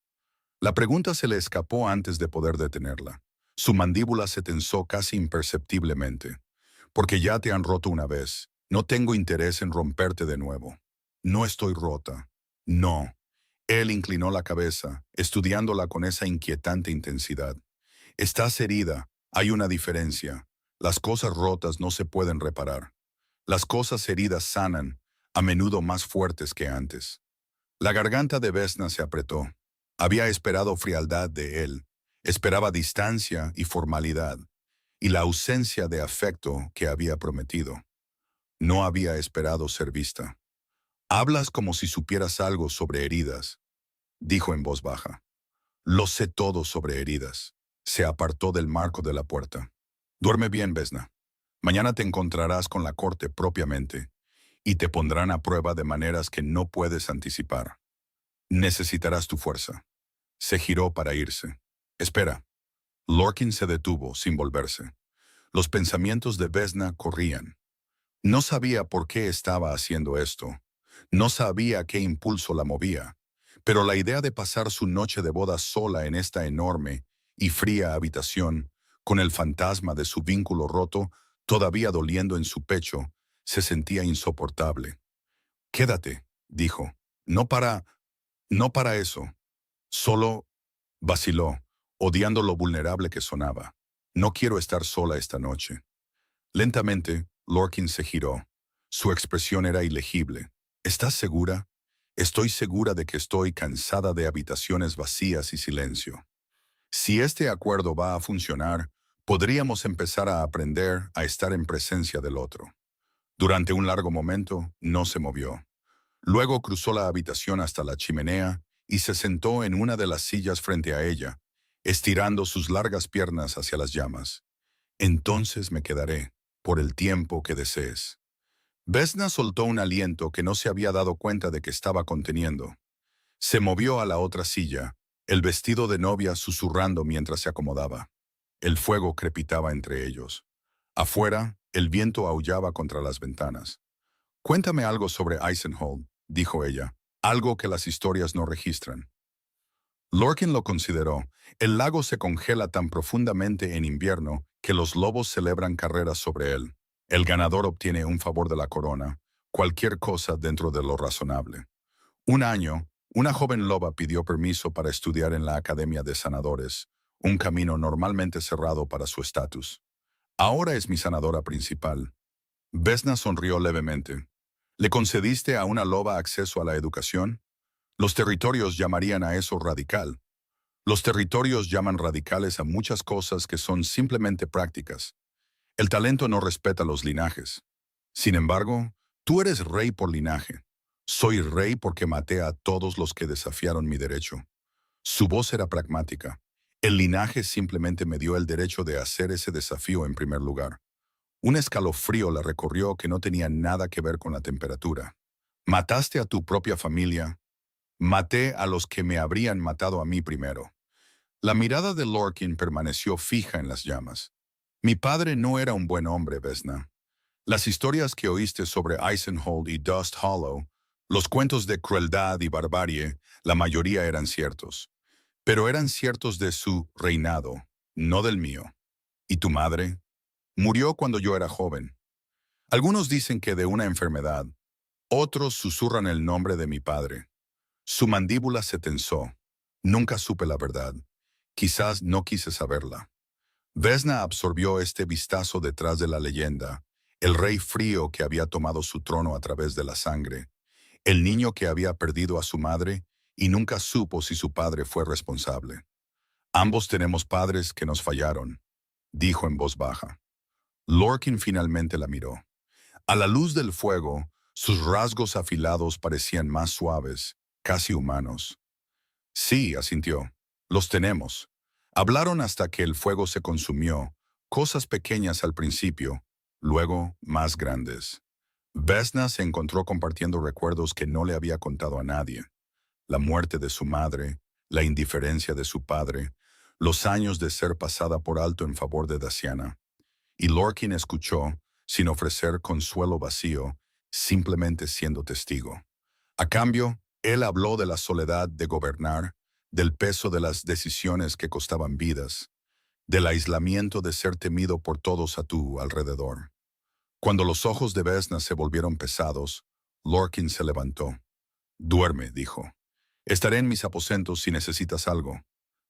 La pregunta se le escapó antes de poder detenerla. Su mandíbula se tensó casi imperceptiblemente. Porque ya te han roto una vez. No tengo interés en romperte de nuevo. No estoy rota. No. Él inclinó la cabeza, estudiándola con esa inquietante intensidad. Estás herida. Hay una diferencia. Las cosas rotas no se pueden reparar. Las cosas heridas sanan, a menudo más fuertes que antes. La garganta de Vesna se apretó. Había esperado frialdad de él. Esperaba distancia y formalidad, y la ausencia de afecto que había prometido. No había esperado ser vista. Hablas como si supieras algo sobre heridas, dijo en voz baja. Lo sé todo sobre heridas. Se apartó del marco de la puerta. Duerme bien, Vesna. Mañana te encontrarás con la corte propiamente, y te pondrán a prueba de maneras que no puedes anticipar. Necesitarás tu fuerza. Se giró para irse. Espera. Lorkin se detuvo, sin volverse. Los pensamientos de Vesna corrían. No sabía por qué estaba haciendo esto. No sabía qué impulso la movía. Pero la idea de pasar su noche de boda sola en esta enorme y fría habitación, con el fantasma de su vínculo roto todavía doliendo en su pecho, se sentía insoportable. Quédate, dijo. No para... no para eso. Solo vaciló, odiando lo vulnerable que sonaba. No quiero estar sola esta noche. Lentamente, Lorkin se giró. Su expresión era ilegible. ¿Estás segura? Estoy segura de que estoy cansada de habitaciones vacías y silencio. Si este acuerdo va a funcionar, podríamos empezar a aprender a estar en presencia del otro. Durante un largo momento, no se movió. Luego cruzó la habitación hasta la chimenea y se sentó en una de las sillas frente a ella, estirando sus largas piernas hacia las llamas. Entonces me quedaré, por el tiempo que desees. Vesna soltó un aliento que no se había dado cuenta de que estaba conteniendo. Se movió a la otra silla, el vestido de novia susurrando mientras se acomodaba. El fuego crepitaba entre ellos. Afuera, el viento aullaba contra las ventanas. Cuéntame algo sobre Eisenhold, dijo ella, algo que las historias no registran. Lorkin lo consideró. El lago se congela tan profundamente en invierno que los lobos celebran carreras sobre él. El ganador obtiene un favor de la corona, cualquier cosa dentro de lo razonable. Un año, una joven loba pidió permiso para estudiar en la Academia de Sanadores, un camino normalmente cerrado para su estatus. Ahora es mi sanadora principal. Vesna sonrió levemente. ¿Le concediste a una loba acceso a la educación? Los territorios llamarían a eso radical. Los territorios llaman radicales a muchas cosas que son simplemente prácticas. El talento no respeta los linajes. Sin embargo, tú eres rey por linaje. Soy rey porque maté a todos los que desafiaron mi derecho. Su voz era pragmática. El linaje simplemente me dio el derecho de hacer ese desafío en primer lugar. Un escalofrío la recorrió que no tenía nada que ver con la temperatura. Mataste a tu propia familia. Maté a los que me habrían matado a mí primero. La mirada de Lorkin permaneció fija en las llamas. Mi padre no era un buen hombre, Vesna. Las historias que oíste sobre Eisenhold y Dust Hollow, los cuentos de crueldad y barbarie, la mayoría eran ciertos. Pero eran ciertos de su reinado, no del mío. ¿Y tu madre? Murió cuando yo era joven. Algunos dicen que de una enfermedad. Otros susurran el nombre de mi padre. Su mandíbula se tensó. Nunca supe la verdad. Quizás no quise saberla. Vesna absorbió este vistazo detrás de la leyenda, el rey frío que había tomado su trono a través de la sangre, el niño que había perdido a su madre y nunca supo si su padre fue responsable. Ambos tenemos padres que nos fallaron, dijo en voz baja. Lorkin finalmente la miró. A la luz del fuego, sus rasgos afilados parecían más suaves, casi humanos. Sí, asintió. Los tenemos. Hablaron hasta que el fuego se consumió, cosas pequeñas al principio, luego más grandes. Vesna se encontró compartiendo recuerdos que no le había contado a nadie. la muerte de su madre, la indiferencia de su padre, los años de ser pasada por alto en favor de Daciana. Y Lorkin escuchó, sin ofrecer consuelo vacío, simplemente siendo testigo. A cambio, él habló de la soledad de gobernar, del peso de las decisiones que costaban vidas, del aislamiento de ser temido por todos a tu alrededor. Cuando los ojos de Vesna se volvieron pesados, Lorkin se levantó. «Duerme», dijo. «Estaré en mis aposentos si necesitas algo.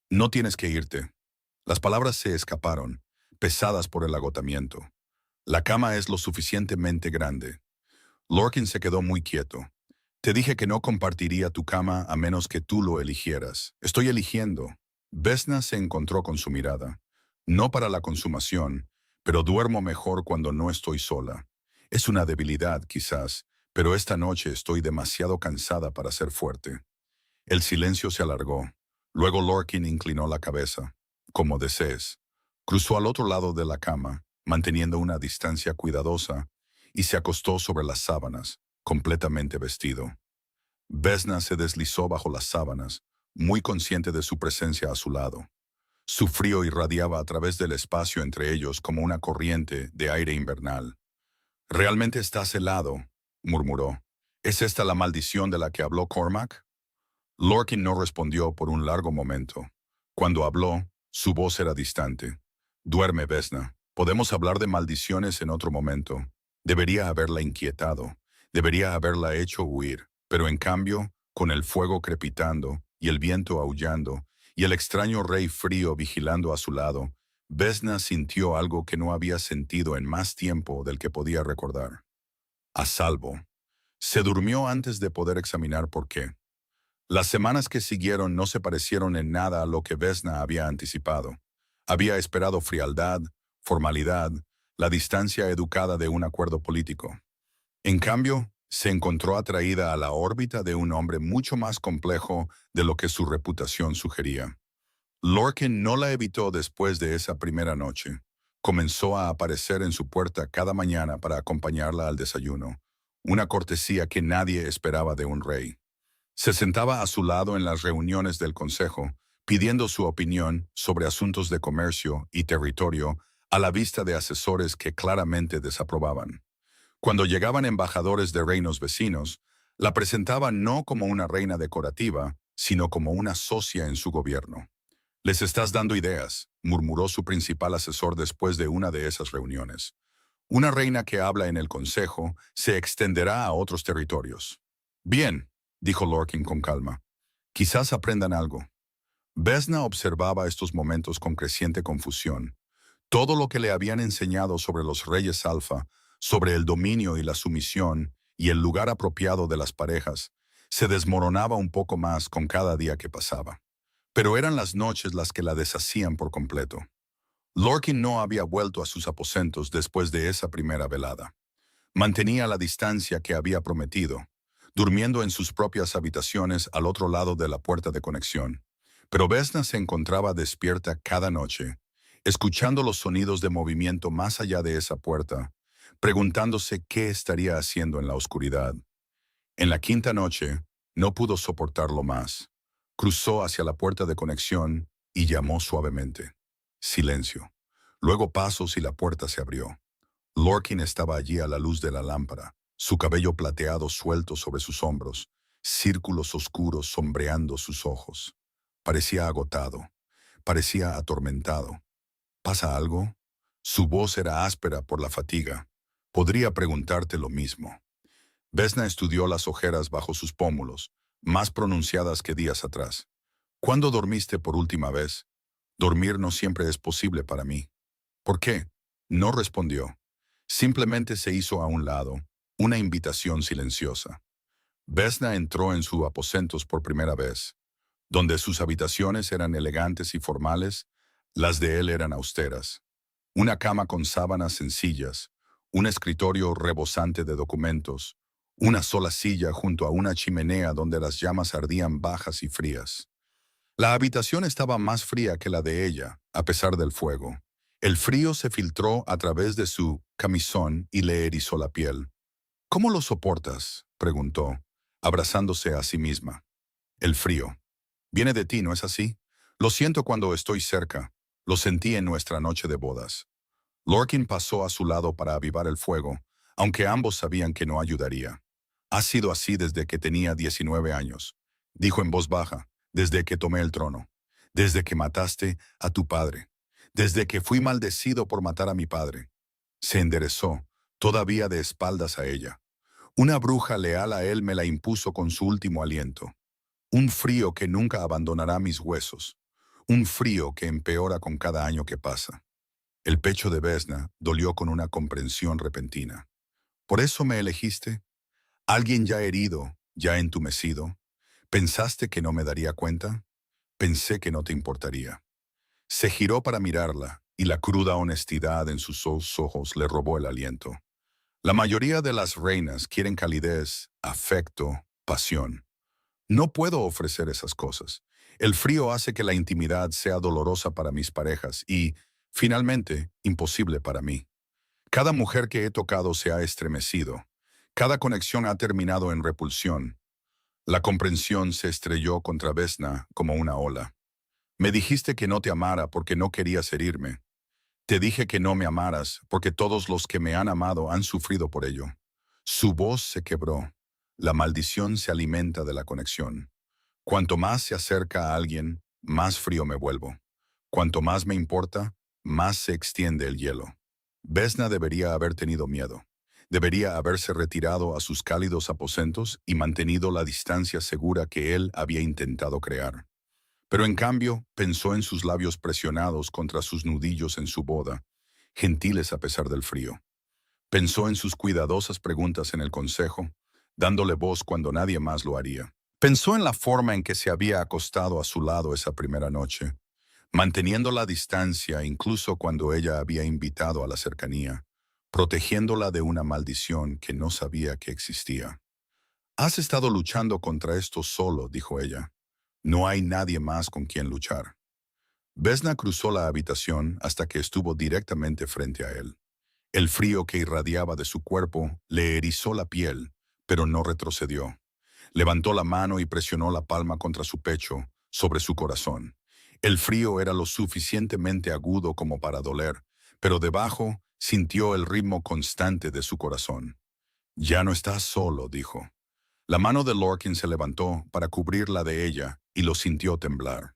No tienes que irte». Las palabras se escaparon, pesadas por el agotamiento. «La cama es lo suficientemente grande». Lorkin se quedó muy quieto. «Te dije que no compartiría tu cama a menos que tú lo eligieras. Estoy eligiendo». Vesna se encontró con su mirada. «No para la consumación, pero duermo mejor cuando no estoy sola. Es una debilidad, quizás, pero esta noche estoy demasiado cansada para ser fuerte». El silencio se alargó. Luego Lorkin inclinó la cabeza. «Como desees». Cruzó al otro lado de la cama, manteniendo una distancia cuidadosa, y se acostó sobre las sábanas, completamente vestido. Vesna se deslizó bajo las sábanas, muy consciente de su presencia a su lado. Su frío irradiaba a través del espacio entre ellos como una corriente de aire invernal. «¿Realmente estás helado?», murmuró. «¿Es esta la maldición de la que habló Cormac?». Lorkin no respondió por un largo momento. Cuando habló, su voz era distante. «Duerme, Vesna. Podemos hablar de maldiciones en otro momento». Debería haberla inquietado, debería haberla hecho huir, pero en cambio, con el fuego crepitando y el viento aullando y el extraño rey frío vigilando a su lado, Vesna sintió algo que no había sentido en más tiempo del que podía recordar. A salvo. Se durmió antes de poder examinar por qué. Las semanas que siguieron no se parecieron en nada a lo que Vesna había anticipado. Había esperado frialdad, formalidad, la distancia educada de un acuerdo político. En cambio, se encontró atraída a la órbita de un hombre mucho más complejo de lo que su reputación sugería. Lorkin no la evitó después de esa primera noche. Comenzó a aparecer en su puerta cada mañana para acompañarla al desayuno, una cortesía que nadie esperaba de un rey. Se sentaba a su lado en las reuniones del consejo, pidiendo su opinión sobre asuntos de comercio y territorio a la vista de asesores que claramente desaprobaban. Cuando llegaban embajadores de reinos vecinos, la presentaban no como una reina decorativa, sino como una socia en su gobierno. «Les estás dando ideas», murmuró su principal asesor después de una de esas reuniones. «Una reina que habla en el consejo se extenderá a otros territorios». «Bien», dijo Lorkin con calma. «Quizás aprendan algo». Vesna observaba estos momentos con creciente confusión. Todo lo que le habían enseñado sobre los reyes alfa, sobre el dominio y la sumisión y el lugar apropiado de las parejas, se desmoronaba un poco más con cada día que pasaba. Pero eran las noches las que la deshacían por completo. Lorkin no había vuelto a sus aposentos después de esa primera velada. Mantenía la distancia que había prometido, durmiendo en sus propias habitaciones al otro lado de la puerta de conexión. Pero Vesna se encontraba despierta cada noche, escuchando los sonidos de movimiento más allá de esa puerta, preguntándose qué estaría haciendo en la oscuridad. En la quinta noche, no pudo soportarlo más. Cruzó hacia la puerta de conexión y llamó suavemente. Silencio. Luego pasos y la puerta se abrió. Lorkin estaba allí a la luz de la lámpara, su cabello plateado suelto sobre sus hombros, círculos oscuros sombreando sus ojos. Parecía agotado, parecía atormentado. ¿Pasa algo? Su voz era áspera por la fatiga. Podría preguntarte lo mismo. Vesna estudió las ojeras bajo sus pómulos, más pronunciadas que días atrás. ¿Cuándo dormiste por última vez? Dormir no siempre es posible para mí. ¿Por qué? No respondió. Simplemente se hizo a un lado, una invitación silenciosa. Vesna entró en sus aposentos por primera vez. Donde sus habitaciones eran elegantes y formales, las de él eran austeras. Una cama con sábanas sencillas, un escritorio rebosante de documentos, una sola silla junto a una chimenea donde las llamas ardían bajas y frías. La habitación estaba más fría que la de ella, a pesar del fuego. El frío se filtró a través de su camisón y le erizó la piel. «¿Cómo lo soportas?», preguntó, abrazándose a sí misma. El frío. Viene de ti, ¿no es así? Lo siento cuando estoy cerca. Lo sentí en nuestra noche de bodas. Lorkin pasó a su lado para avivar el fuego, aunque ambos sabían que no ayudaría. Ha sido así desde que tenía 19 años, dijo en voz baja, desde que tomé el trono, desde que mataste a tu padre, desde que fui maldecido por matar a mi padre. Se enderezó, todavía de espaldas a ella. Una bruja leal a él me la impuso con su último aliento. Un frío que nunca abandonará mis huesos. Un frío que empeora con cada año que pasa. El pecho de Vesna dolió con una comprensión repentina. ¿Por eso me elegiste? ¿Alguien ya herido, ya entumecido? ¿Pensaste que no me daría cuenta? Pensé que no te importaría. Se giró para mirarla, y la cruda honestidad en sus ojos le robó el aliento. La mayoría de las reinas quieren calidez, afecto, pasión. No puedo ofrecer esas cosas. El frío hace que la intimidad sea dolorosa para mis parejas y, finalmente, imposible para mí. Cada mujer que he tocado se ha estremecido. Cada conexión ha terminado en repulsión. La comprensión se estrelló contra Vesna como una ola. Me dijiste que no te amara porque no querías herirme. Te dije que no me amaras porque todos los que me han amado han sufrido por ello. Su voz se quebró. La maldición se alimenta de la conexión. Cuanto más se acerca a alguien, más frío me vuelvo. Cuanto más me importa, más se extiende el hielo. Vesna debería haber tenido miedo. Debería haberse retirado a sus cálidos aposentos y mantenido la distancia segura que él había intentado crear. Pero en cambio, pensó en sus labios presionados contra sus nudillos en su boda, gentiles a pesar del frío. Pensó en sus cuidadosas preguntas en el consejo, dándole voz cuando nadie más lo haría. Pensó en la forma en que se había acostado a su lado esa primera noche, manteniendo la distancia incluso cuando ella había invitado a la cercanía, protegiéndola de una maldición que no sabía que existía. «Has estado luchando contra esto solo», dijo ella. «No hay nadie más con quien luchar». Vesna cruzó la habitación hasta que estuvo directamente frente a él. El frío que irradiaba de su cuerpo le erizó la piel, pero no retrocedió. Levantó la mano y presionó la palma contra su pecho, sobre su corazón. El frío era lo suficientemente agudo como para doler, pero debajo sintió el ritmo constante de su corazón. «Ya no estás solo», dijo. La mano de Lorkin se levantó para cubrir la de ella y lo sintió temblar.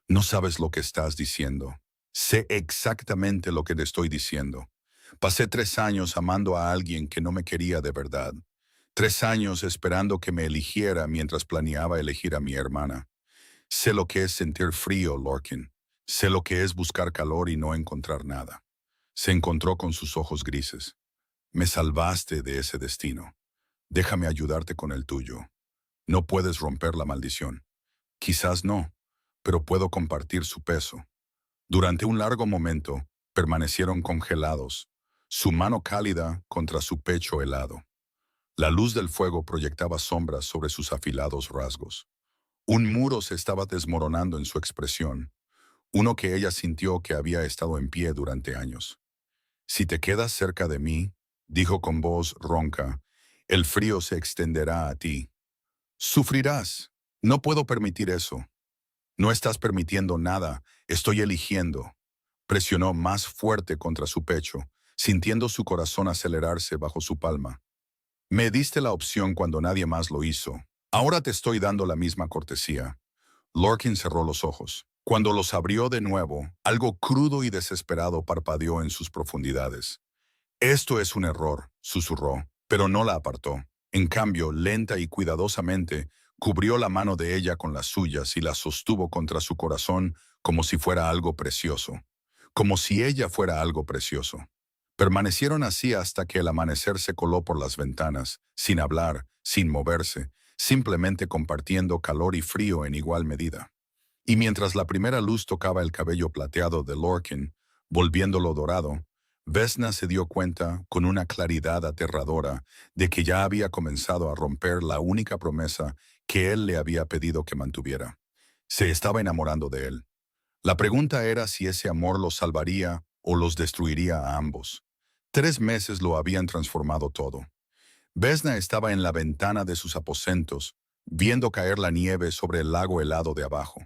«No sabes lo que estás diciendo». «Sé exactamente lo que te estoy diciendo. Pasé 3 años amando a alguien que no me quería de verdad. 3 años esperando que me eligiera mientras planeaba elegir a mi hermana. Sé lo que es sentir frío, Lorkin. Sé lo que es buscar calor y no encontrar nada». Se encontró con sus ojos grises. «Me salvaste de ese destino. Déjame ayudarte con el tuyo. No puedes romper la maldición. Quizás no, pero puedo compartir su peso». Durante un largo momento, permanecieron congelados, su mano cálida contra su pecho helado. La luz del fuego proyectaba sombras sobre sus afilados rasgos. Un muro se estaba desmoronando en su expresión, uno que ella sintió que había estado en pie durante años. «Si te quedas cerca de mí», dijo con voz ronca, «el frío se extenderá a ti. Sufrirás. No puedo permitir eso». «No estás permitiendo nada, estoy eligiendo». Presionó más fuerte contra su pecho, sintiendo su corazón acelerarse bajo su palma. «Me diste la opción cuando nadie más lo hizo. Ahora te estoy dando la misma cortesía». Lorkin cerró los ojos. Cuando los abrió de nuevo, algo crudo y desesperado parpadeó en sus profundidades. «Esto es un error», susurró, pero no la apartó. En cambio, lenta y cuidadosamente, cubrió la mano de ella con las suyas y la sostuvo contra su corazón como si fuera algo precioso. Como si ella fuera algo precioso. Permanecieron así hasta que el amanecer se coló por las ventanas, sin hablar, sin moverse, simplemente compartiendo calor y frío en igual medida. Y mientras la primera luz tocaba el cabello plateado de Lorkin, volviéndolo dorado, Vesna se dio cuenta, con una claridad aterradora, de que ya había comenzado a romper la única promesa que él le había pedido que mantuviera. Se estaba enamorando de él. La pregunta era si ese amor los salvaría o los destruiría a ambos. 3 meses lo habían transformado todo. Vesna estaba en la ventana de sus aposentos, viendo caer la nieve sobre el lago helado de abajo.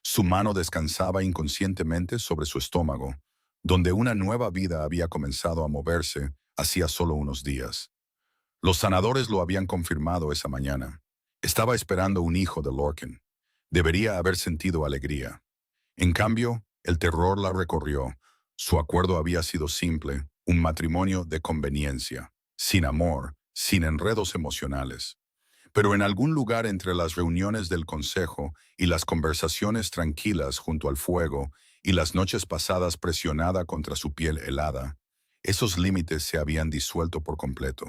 Su mano descansaba inconscientemente sobre su estómago, donde una nueva vida había comenzado a moverse hacía solo unos días. Los sanadores lo habían confirmado esa mañana. Estaba esperando un hijo de Lorcan. Debería haber sentido alegría. En cambio, el terror la recorrió. Su acuerdo había sido simple, un matrimonio de conveniencia, sin amor, sin enredos emocionales. Pero en algún lugar entre las reuniones del consejo y las conversaciones tranquilas junto al fuego y las noches pasadas presionada contra su piel helada, esos límites se habían disuelto por completo.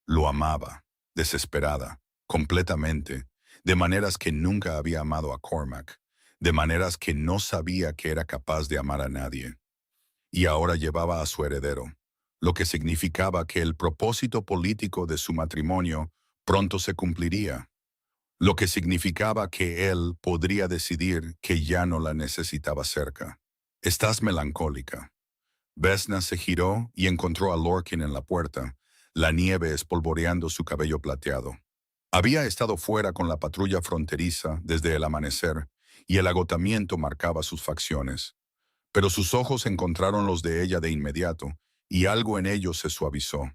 Lo amaba, desesperada, completamente, de maneras que nunca había amado a Cormac, de maneras que no sabía que era capaz de amar a nadie. Y ahora llevaba a su heredero, lo que significaba que el propósito político de su matrimonio pronto se cumpliría, lo que significaba que él podría decidir que ya no la necesitaba cerca. Estás melancólica. Vesna se giró y encontró a Lorcan en la puerta, la nieve espolvoreando su cabello plateado. Había estado fuera con la patrulla fronteriza desde el amanecer, y el agotamiento marcaba sus facciones. Pero sus ojos encontraron los de ella de inmediato, y algo en ellos se suavizó.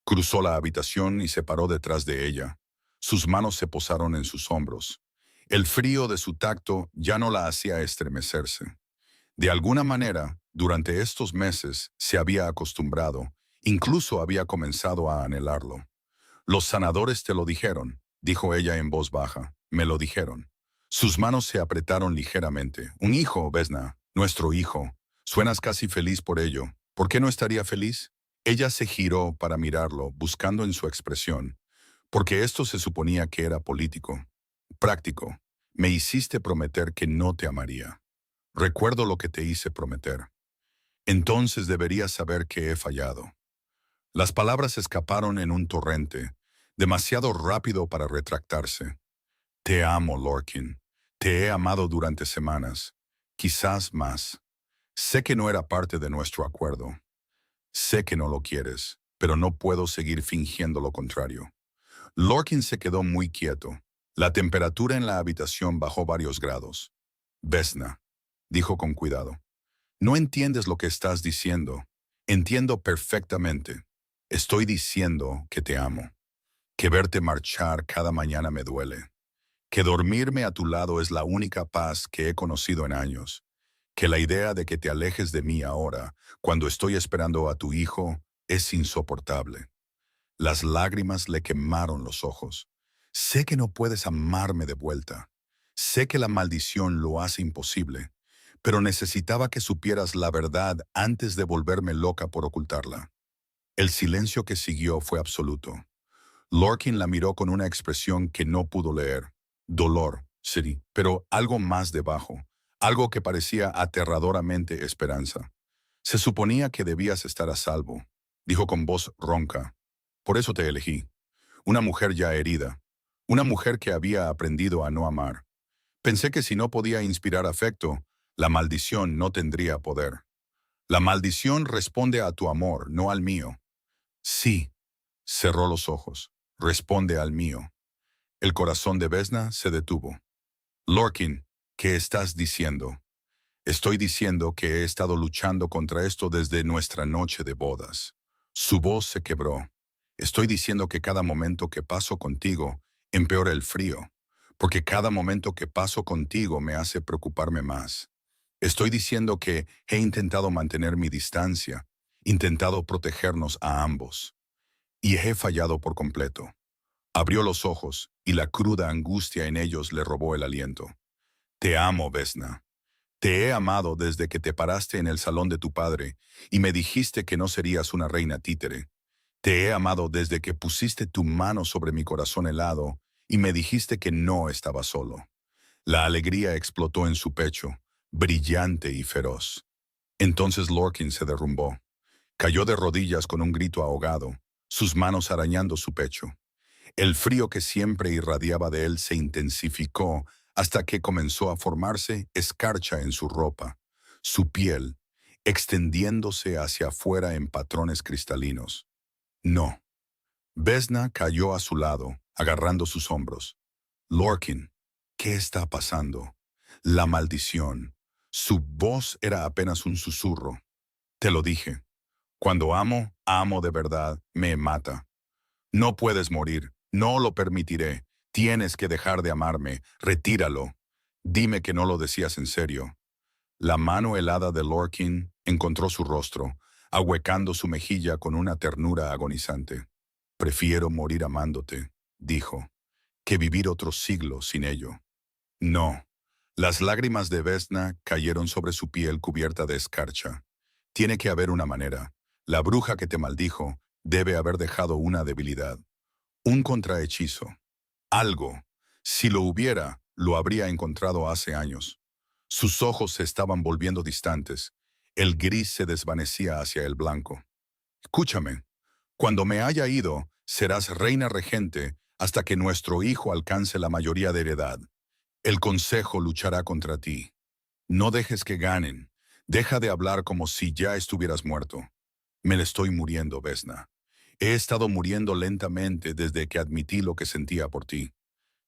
Cruzó la habitación y se paró detrás de ella. Sus manos se posaron en sus hombros. El frío de su tacto ya no la hacía estremecerse. De alguna manera, durante estos meses se había acostumbrado, incluso había comenzado a anhelarlo. Los sanadores te lo dijeron, dijo ella en voz baja. Me lo dijeron. Sus manos se apretaron ligeramente. Un hijo, Vesna, nuestro hijo. Suenas casi feliz por ello. ¿Por qué no estaría feliz? Ella se giró para mirarlo, buscando en su expresión, porque esto se suponía que era político. Práctico. Me hiciste prometer que no te amaría. Recuerdo lo que te hice prometer. Entonces deberías saber que he fallado. Las palabras escaparon en un torrente, demasiado rápido para retractarse. Te amo, Lorcan. Te he amado durante semanas, quizás más. Sé que no era parte de nuestro acuerdo. Sé que no lo quieres, pero no puedo seguir fingiendo lo contrario. Lorcan se quedó muy quieto. La temperatura en la habitación bajó varios grados. Vesna, dijo con cuidado. No entiendes lo que estás diciendo. Entiendo perfectamente. Estoy diciendo que te amo, que verte marchar cada mañana me duele, que dormirme a tu lado es la única paz que he conocido en años, que la idea de que te alejes de mí ahora, cuando estoy esperando a tu hijo, es insoportable. Las lágrimas le quemaron los ojos. Sé que no puedes amarme de vuelta. Sé que la maldición lo hace imposible, pero necesitaba que supieras la verdad antes de volverme loca por ocultarla. El silencio que siguió fue absoluto. Lorcan la miró con una expresión que no pudo leer. Dolor, sí, pero algo más debajo, algo que parecía aterradoramente esperanza. Se suponía que debías estar a salvo, dijo con voz ronca. Por eso te elegí. Una mujer ya herida, una mujer que había aprendido a no amar. Pensé que si no podía inspirar afecto, la maldición no tendría poder. La maldición responde a tu amor, no al mío. Sí, cerró los ojos. Responde al mío. El corazón de Vesna se detuvo. Lorcan, ¿qué estás diciendo? Estoy diciendo que he estado luchando contra esto desde nuestra noche de bodas. Su voz se quebró. Estoy diciendo que cada momento que paso contigo empeora el frío, porque cada momento que paso contigo me hace preocuparme más. Estoy diciendo que he intentado mantener mi distancia, intentado protegernos a ambos, y he fallado por completo. Abrió los ojos, y la cruda angustia en ellos le robó el aliento. Te amo, Vesna. Te he amado desde que te paraste en el salón de tu padre y me dijiste que no serías una reina títere. Te he amado desde que pusiste tu mano sobre mi corazón helado y me dijiste que no estaba solo. La alegría explotó en su pecho, brillante y feroz. Entonces Lorcan se derrumbó. Cayó de rodillas con un grito ahogado, sus manos arañando su pecho. El frío que siempre irradiaba de él se intensificó hasta que comenzó a formarse escarcha en su ropa, su piel, extendiéndose hacia afuera en patrones cristalinos. No. Vesna cayó a su lado, agarrando sus hombros. Lorkin, ¿qué está pasando? La maldición. Su voz era apenas un susurro. Te lo dije. Cuando amo, amo de verdad, me mata. No puedes morir, no lo permitiré. Tienes que dejar de amarme, retíralo. Dime que no lo decías en serio. La mano helada de Lorkin encontró su rostro, ahuecando su mejilla con una ternura agonizante. Prefiero morir amándote, dijo, que vivir otro siglo sin ello. No. Las lágrimas de Vesna cayeron sobre su piel cubierta de escarcha. Tiene que haber una manera. La bruja que te maldijo debe haber dejado una debilidad. Un contrahechizo. Algo. Si lo hubiera, lo habría encontrado hace años. Sus ojos se estaban volviendo distantes. El gris se desvanecía hacia el blanco. Escúchame. Cuando me haya ido, serás reina regente hasta que nuestro hijo alcance la mayoría de edad. El consejo luchará contra ti. No dejes que ganen. Deja de hablar como si ya estuvieras muerto. Me le estoy muriendo, Vesna. He estado muriendo lentamente desde que admití lo que sentía por ti.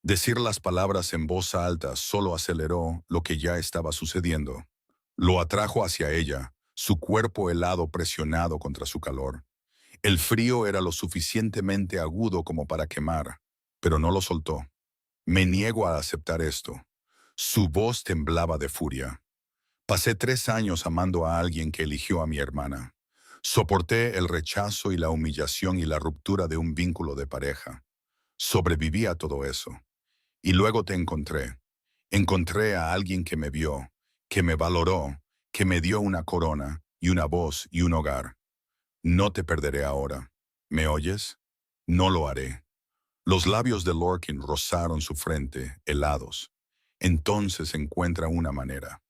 Decir las palabras en voz alta solo aceleró lo que ya estaba sucediendo. Lo atrajo hacia ella, su cuerpo helado presionado contra su calor. El frío era lo suficientemente agudo como para quemar, pero no lo soltó. Me niego a aceptar esto. Su voz temblaba de furia. Pasé 3 años amando a alguien que eligió a mi hermana. Soporté el rechazo y la humillación y la ruptura de un vínculo de pareja. Sobreviví a todo eso. Y luego te encontré. Encontré a alguien que me vio, que me valoró, que me dio una corona y una voz y un hogar. No te perderé ahora. ¿Me oyes? No lo haré. Los labios de Lorkin rozaron su frente, helados. Entonces encuentra una manera.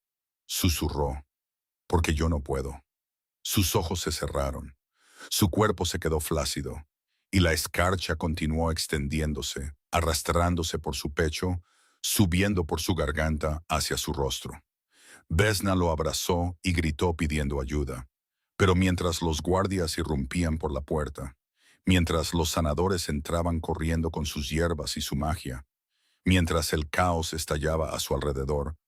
Susurró, porque yo no puedo. Sus ojos se cerraron. Su cuerpo se quedó flácido, y la escarcha continuó extendiéndose, arrastrándose por su pecho, subiendo por su garganta hacia su rostro. Vesna lo abrazó y gritó pidiendo ayuda. Pero mientras los guardias irrumpían por la puerta, mientras los sanadores entraban corriendo con sus hierbas y su magia, mientras el caos estallaba a su alrededor,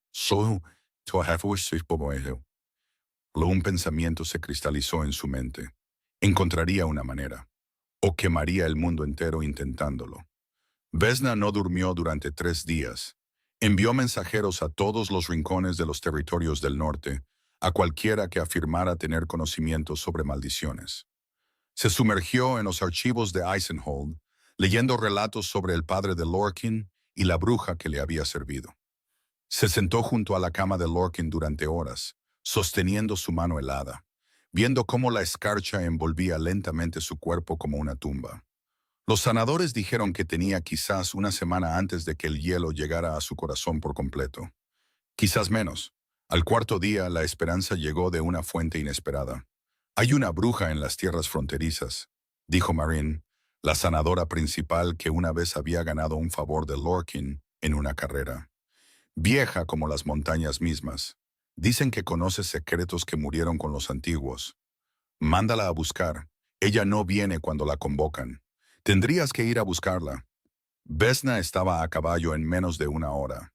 un pensamiento se cristalizó en su mente. Encontraría una manera, o quemaría el mundo entero intentándolo. Vesna no durmió durante 3 días. Envió mensajeros a todos los rincones de los territorios del norte, a cualquiera que afirmara tener conocimiento sobre maldiciones. Se sumergió en los archivos de Eisenhold, leyendo relatos sobre el padre de Lorkin y la bruja que le había servido. Se sentó junto a la cama de Lorkin durante horas, sosteniendo su mano helada, viendo cómo la escarcha envolvía lentamente su cuerpo como una tumba. Los sanadores dijeron que tenía quizás una semana antes de que el hielo llegara a su corazón por completo. Quizás menos. Al cuarto día, la esperanza llegó de una fuente inesperada. Hay una bruja en las tierras fronterizas, dijo Marin, la sanadora principal que una vez había ganado un favor de Lorkin en una carrera. Vieja como las montañas mismas. Dicen que conoce secretos que murieron con los antiguos. Mándala a buscar. Ella no viene cuando la convocan. Tendrías que ir a buscarla. Vesna estaba a caballo en menos de una hora.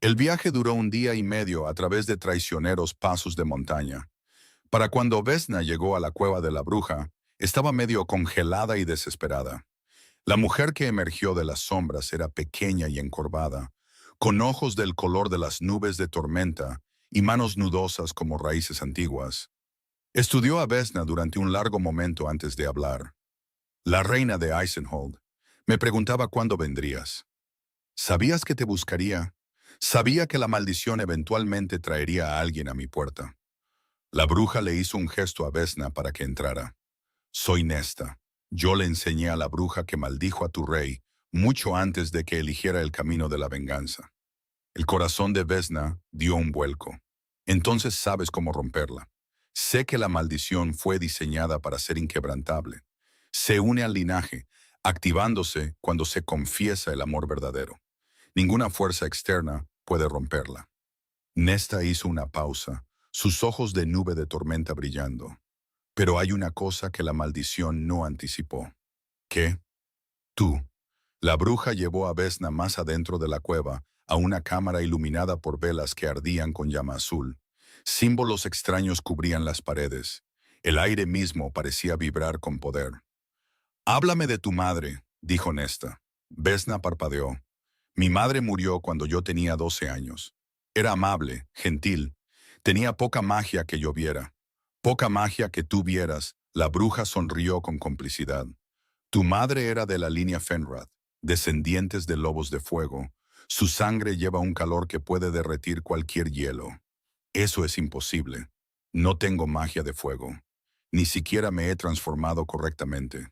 El viaje duró 1 día y medio a través de traicioneros pasos de montaña. Para cuando Vesna llegó a la cueva de la bruja, estaba medio congelada y desesperada. La mujer que emergió de las sombras era pequeña y encorvada, con ojos del color de las nubes de tormenta y manos nudosas como raíces antiguas. Estudió a Vesna durante un largo momento antes de hablar. La reina de Eisenhold me preguntaba cuándo vendrías. ¿Sabías que te buscaría? Sabía que la maldición eventualmente traería a alguien a mi puerta. La bruja le hizo un gesto a Vesna para que entrara. Soy Nesta. Yo le enseñé a la bruja que maldijo a tu rey mucho antes de que eligiera el camino de la venganza. El corazón de Vesna dio un vuelco. Entonces sabes cómo romperla. Sé que la maldición fue diseñada para ser inquebrantable. Se une al linaje, activándose cuando se confiesa el amor verdadero. Ninguna fuerza externa puede romperla. Nesta hizo una pausa, sus ojos de nube de tormenta brillando. Pero hay una cosa que la maldición no anticipó. ¿Qué? Tú. La bruja llevó a Vesna más adentro de la cueva, a una cámara iluminada por velas que ardían con llama azul. Símbolos extraños cubrían las paredes. El aire mismo parecía vibrar con poder. «Háblame de tu madre», dijo Nesta. Vesna parpadeó. «Mi madre murió cuando yo tenía 12 años. Era amable, gentil. Tenía poca magia que yo viera. Poca magia que tú vieras». La bruja sonrió con complicidad. «Tu madre era de la línea Fenrad, descendientes de lobos de fuego. Su sangre lleva un calor que puede derretir cualquier hielo. Eso es imposible. No tengo magia de fuego. Ni siquiera me he transformado correctamente,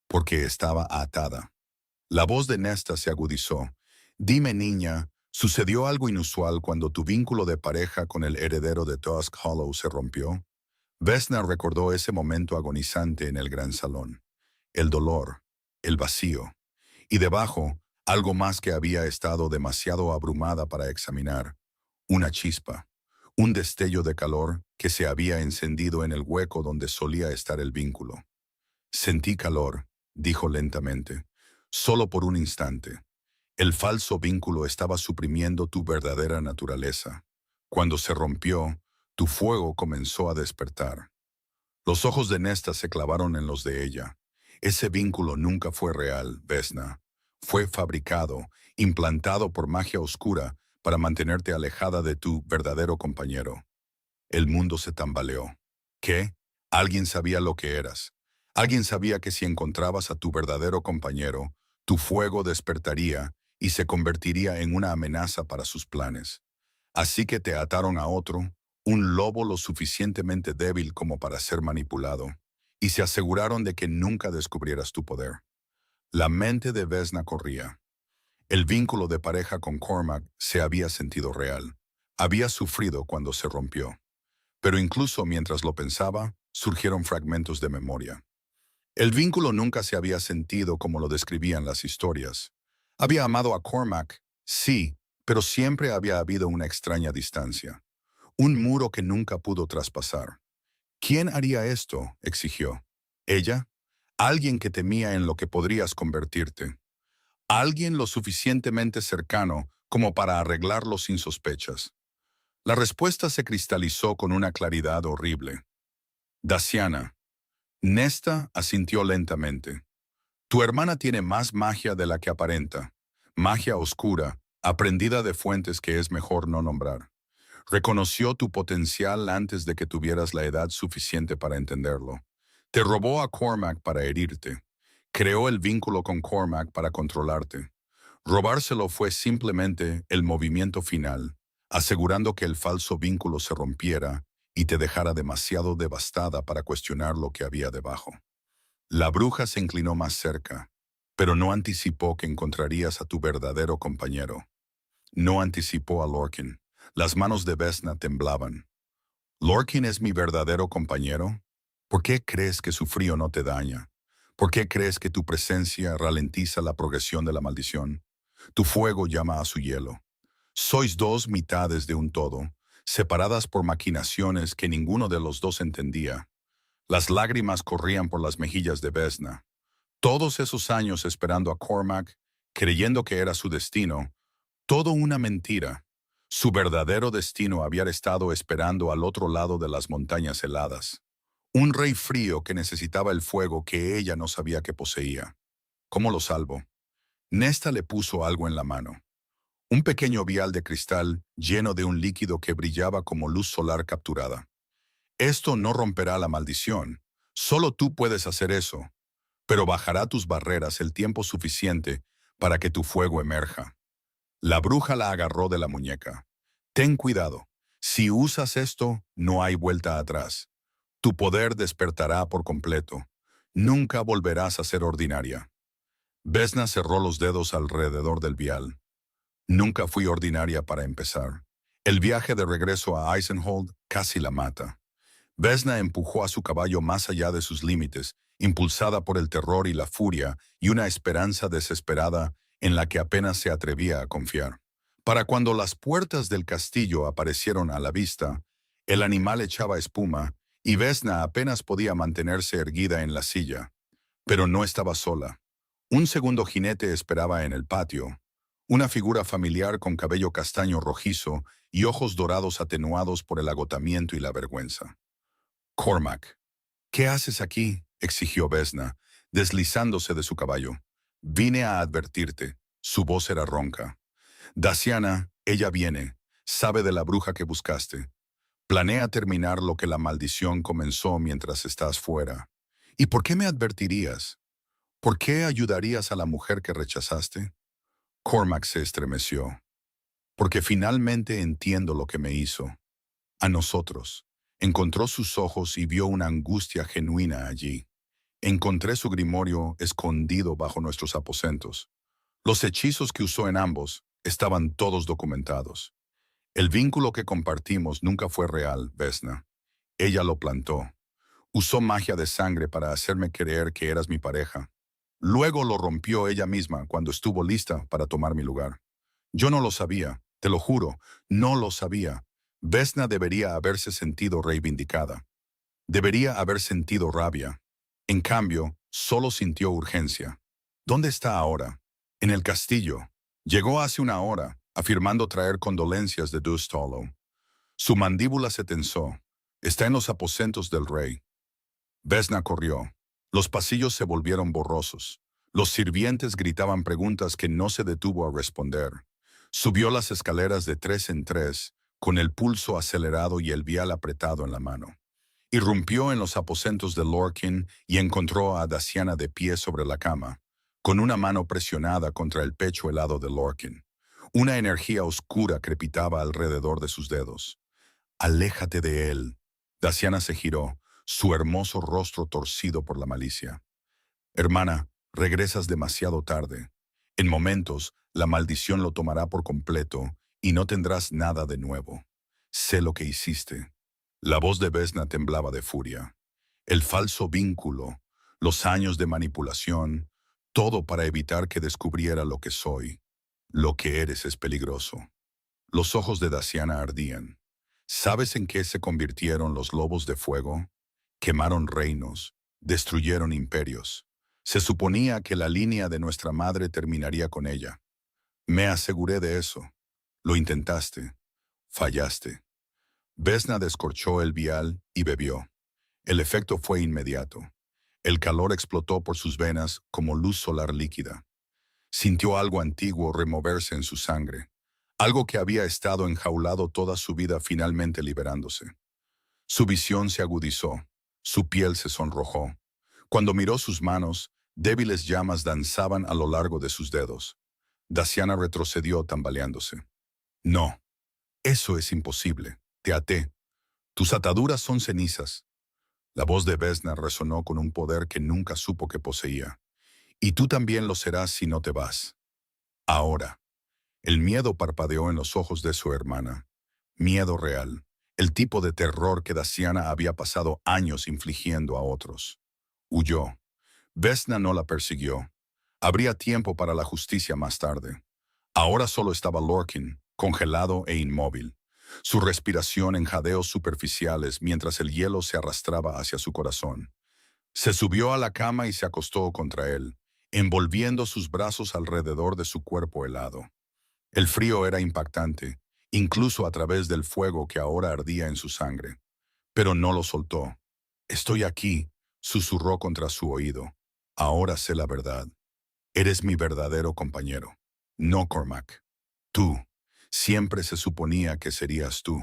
porque estaba atada». La voz de Nesta se agudizó. «Dime, niña, ¿sucedió algo inusual cuando tu vínculo de pareja con el heredero de Tusk Hollow se rompió?» Vesna recordó ese momento agonizante en el gran salón. El dolor, el vacío, y debajo, algo más que había estado demasiado abrumada para examinar. Una chispa, un destello de calor que se había encendido en el hueco donde solía estar el vínculo. «Sentí calor», dijo lentamente, «solo por un instante. El falso vínculo estaba suprimiendo tu verdadera naturaleza. Cuando se rompió, tu fuego comenzó a despertar». Los ojos de Nesta se clavaron en los de ella. «Ese vínculo nunca fue real, Vesna. Fue fabricado, implantado por magia oscura para mantenerte alejada de tu verdadero compañero». El mundo se tambaleó. ¿Qué? Alguien sabía lo que eras. Alguien sabía que si encontrabas a tu verdadero compañero, tu fuego despertaría y se convertiría en una amenaza para sus planes. Así que te ataron a otro, un lobo lo suficientemente débil como para ser manipulado, y se aseguraron de que nunca descubrieras tu poder. La mente de Vesna corría. El vínculo de pareja con Cormac se había sentido real. Había sufrido cuando se rompió. Pero incluso mientras lo pensaba, surgieron fragmentos de memoria. El vínculo nunca se había sentido como lo describían las historias. Había amado a Cormac, sí, pero siempre había habido una extraña distancia. Un muro que nunca pudo traspasar. ¿Quién haría esto?, exigió. ¿Ella? Alguien que temía en lo que podrías convertirte. Alguien lo suficientemente cercano como para arreglarlo sin sospechas. La respuesta se cristalizó con una claridad horrible. «Daciana». Nesta asintió lentamente. «Tu hermana tiene más magia de la que aparenta. Magia oscura, aprendida de fuentes que es mejor no nombrar. Reconoció tu potencial antes de que tuvieras la edad suficiente para entenderlo. Te robó a Cormac para herirte. Creó el vínculo con Cormac para controlarte. Robárselo fue simplemente el movimiento final, asegurando que el falso vínculo se rompiera y te dejara demasiado devastada para cuestionar lo que había debajo». La bruja se inclinó más cerca, pero no anticipó que encontrarías a tu verdadero compañero. No anticipó a Lorcan. Las manos de Vesna temblaban. «¿Lorcan es mi verdadero compañero? ¿Por qué crees que su frío no te daña? ¿Por qué crees que tu presencia ralentiza la progresión de la maldición? Tu fuego llama a su hielo. Sois dos mitades de un todo, separadas por maquinaciones que ninguno de los dos entendía». Las lágrimas corrían por las mejillas de Vesna. Todos esos años esperando a Cormac, creyendo que era su destino, todo una mentira. Su verdadero destino había estado esperando al otro lado de las montañas heladas. Un rey frío que necesitaba el fuego que ella no sabía que poseía. ¿Cómo lo salvo? Nesta le puso algo en la mano. Un pequeño vial de cristal lleno de un líquido que brillaba como luz solar capturada. «Esto no romperá la maldición. Solo tú puedes hacer eso. Pero bajará tus barreras el tiempo suficiente para que tu fuego emerja». La bruja la agarró de la muñeca. «Ten cuidado. Si usas esto, no hay vuelta atrás. Tu poder despertará por completo. Nunca volverás a ser ordinaria». Vesna cerró los dedos alrededor del vial. «Nunca fui ordinaria para empezar. El viaje de regreso a Eisenhold casi la mata». Vesna empujó a su caballo más allá de sus límites, impulsada por el terror y la furia y una esperanza desesperada en la que apenas se atrevía a confiar. Para cuando las puertas del castillo aparecieron a la vista, el animal echaba espuma y Vesna apenas podía mantenerse erguida en la silla. Pero no estaba sola. Un segundo jinete esperaba en el patio, una figura familiar con cabello castaño rojizo y ojos dorados atenuados por el agotamiento y la vergüenza. Cormac, ¿qué haces aquí?, exigió Vesna, deslizándose de su caballo. Vine a advertirte. Su voz era ronca. Daciana, ella viene. Sabe de la bruja que buscaste. Planea terminar lo que la maldición comenzó mientras estás fuera. ¿Y por qué me advertirías? ¿Por qué ayudarías a la mujer que rechazaste? Cormac se estremeció. Porque finalmente entiendo lo que me hizo. A nosotros. Encontró sus ojos y vio una angustia genuina allí. Encontré su grimorio escondido bajo nuestros aposentos. Los hechizos que usó en ambos estaban todos documentados. El vínculo que compartimos nunca fue real, Vesna. Ella lo plantó. Usó magia de sangre para hacerme creer que eras mi pareja. Luego lo rompió ella misma cuando estuvo lista para tomar mi lugar. Yo no lo sabía, te lo juro, no lo sabía. Vesna debería haberse sentido reivindicada. Debería haber sentido rabia. En cambio, solo sintió urgencia. ¿Dónde está ahora? En el castillo. Llegó hace una hora, afirmando traer condolencias de Dust Hollow. Su mandíbula se tensó. Está en los aposentos del rey. Vesna corrió. Los pasillos se volvieron borrosos. Los sirvientes gritaban preguntas que no se detuvo a responder. Subió las escaleras de 3 en 3, con el pulso acelerado y el vial apretado en la mano. Irrumpió en los aposentos de Lorcan y encontró a Daciana de pie sobre la cama, con una mano presionada contra el pecho helado de Lorcan. Una energía oscura crepitaba alrededor de sus dedos. «Aléjate de él». Daciana se giró, su hermoso rostro torcido por la malicia. «Hermana, regresas demasiado tarde. En momentos, la maldición lo tomará por completo y no tendrás nada de nuevo. Sé lo que hiciste». La voz de Vesna temblaba de furia. El falso vínculo, los años de manipulación, todo para evitar que descubriera lo que soy. Lo que eres es peligroso. Los ojos de Daciana ardían. ¿Sabes en qué se convirtieron los lobos de fuego? Quemaron reinos, destruyeron imperios. Se suponía que la línea de nuestra madre terminaría con ella. Me aseguré de eso. Lo intentaste. Fallaste. Vesna descorchó el vial y bebió. El efecto fue inmediato. El calor explotó por sus venas como luz solar líquida. Sintió algo antiguo removerse en su sangre. Algo que había estado enjaulado toda su vida finalmente liberándose. Su visión se agudizó. Su piel se sonrojó. Cuando miró sus manos, débiles llamas danzaban a lo largo de sus dedos. Daciana retrocedió tambaleándose. «No, eso es imposible. Te até. Tus ataduras son cenizas». La voz de Vesna resonó con un poder que nunca supo que poseía. «Y tú también lo serás si no te vas. Ahora». El miedo parpadeó en los ojos de su hermana. Miedo real. El tipo de terror que Daciana había pasado años infligiendo a otros. Huyó. Vesna no la persiguió. Habría tiempo para la justicia más tarde. Ahora solo estaba Lorcan, congelado e inmóvil. Su respiración en jadeos superficiales mientras el hielo se arrastraba hacia su corazón. Se subió a la cama y se acostó contra él, envolviendo sus brazos alrededor de su cuerpo helado. El frío era impactante, incluso a través del fuego que ahora ardía en su sangre. Pero no lo soltó. «Estoy aquí», susurró contra su oído. «Ahora sé la verdad. Eres mi verdadero compañero. No Cormac. Tú. Siempre se suponía que serías tú».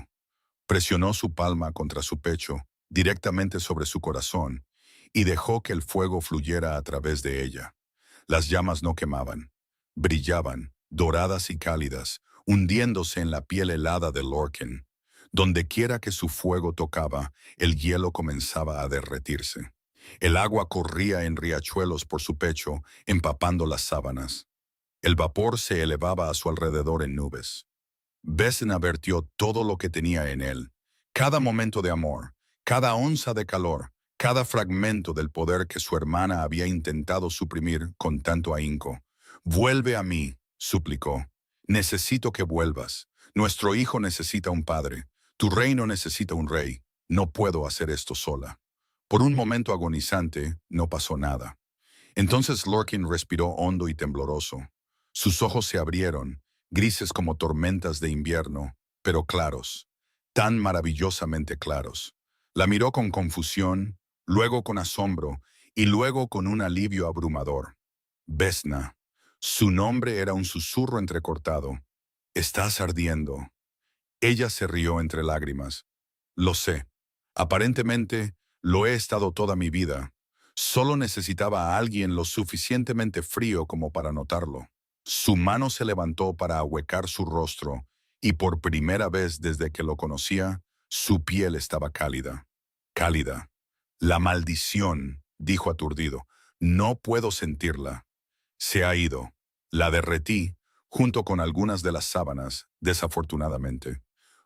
Presionó su palma contra su pecho, directamente sobre su corazón, y dejó que el fuego fluyera a través de ella. Las llamas no quemaban. Brillaban, doradas y cálidas, hundiéndose en la piel helada de Lorcan. Dondequiera que su fuego tocaba, el hielo comenzaba a derretirse. El agua corría en riachuelos por su pecho, empapando las sábanas. El vapor se elevaba a su alrededor en nubes. Vesna vertió todo lo que tenía en él. Cada momento de amor, cada onza de calor, cada fragmento del poder que su hermana había intentado suprimir con tanto ahínco. «Vuelve a mí», suplicó. «Necesito que vuelvas. Nuestro hijo necesita un padre. Tu reino necesita un rey. No puedo hacer esto sola». Por un momento agonizante, no pasó nada. Entonces Lorkin respiró hondo y tembloroso. Sus ojos se abrieron, grises como tormentas de invierno, pero claros, tan maravillosamente claros. La miró con confusión, luego con asombro y luego con un alivio abrumador. Vesna. Su nombre era un susurro entrecortado. Estás ardiendo. Ella se rió entre lágrimas. Lo sé. Aparentemente, lo he estado toda mi vida. Solo necesitaba a alguien lo suficientemente frío como para notarlo. Su mano se levantó para ahuecar su rostro, y por primera vez desde que lo conocía, su piel estaba cálida. Cálida. La maldición, dijo aturdido. No puedo sentirla. Se ha ido. La derretí, junto con algunas de las sábanas, desafortunadamente.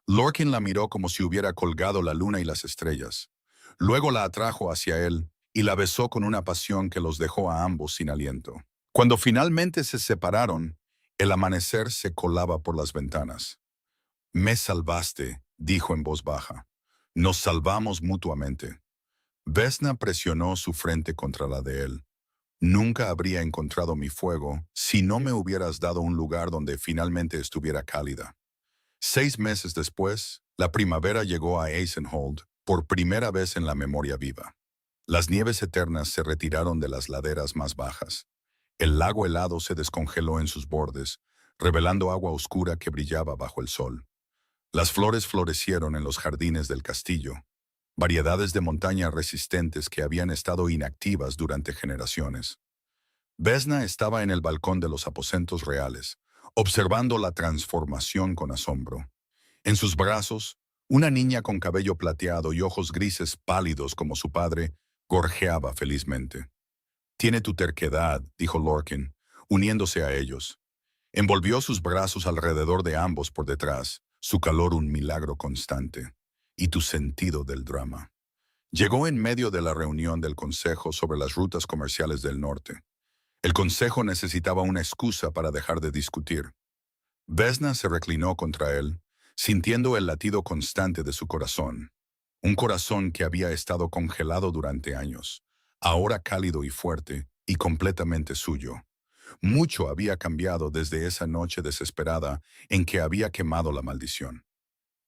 Lorkin la miró como si hubiera colgado la luna y las estrellas. Luego la atrajo hacia él y la besó con una pasión que los dejó a ambos sin aliento. Cuando finalmente se separaron, el amanecer se colaba por las ventanas. Me salvaste, dijo en voz baja. Nos salvamos mutuamente. Vesna presionó su frente contra la de él. Nunca habría encontrado mi fuego si no me hubieras dado un lugar donde finalmente estuviera cálida. 6 meses después, la primavera llegó a Eisenhold por primera vez en la memoria viva. Las nieves eternas se retiraron de las laderas más bajas. El lago helado se descongeló en sus bordes, revelando agua oscura que brillaba bajo el sol. Las flores florecieron en los jardines del castillo, variedades de montaña resistentes que habían estado inactivas durante generaciones. Vesna estaba en el balcón de los aposentos reales, observando la transformación con asombro. En sus brazos, una niña con cabello plateado y ojos grises pálidos como su padre, gorjeaba felizmente. «Tiene tu terquedad», dijo Lorkin, uniéndose a ellos. Envolvió sus brazos alrededor de ambos por detrás, su calor un milagro constante. «Y tu sentido del drama». Llegó en medio de la reunión del Consejo sobre las rutas comerciales del norte. El Consejo necesitaba una excusa para dejar de discutir. Vesna se reclinó contra él, sintiendo el latido constante de su corazón. Un corazón que había estado congelado durante años, ahora cálido y fuerte y completamente suyo. Mucho había cambiado desde esa noche desesperada en que había quemado la maldición.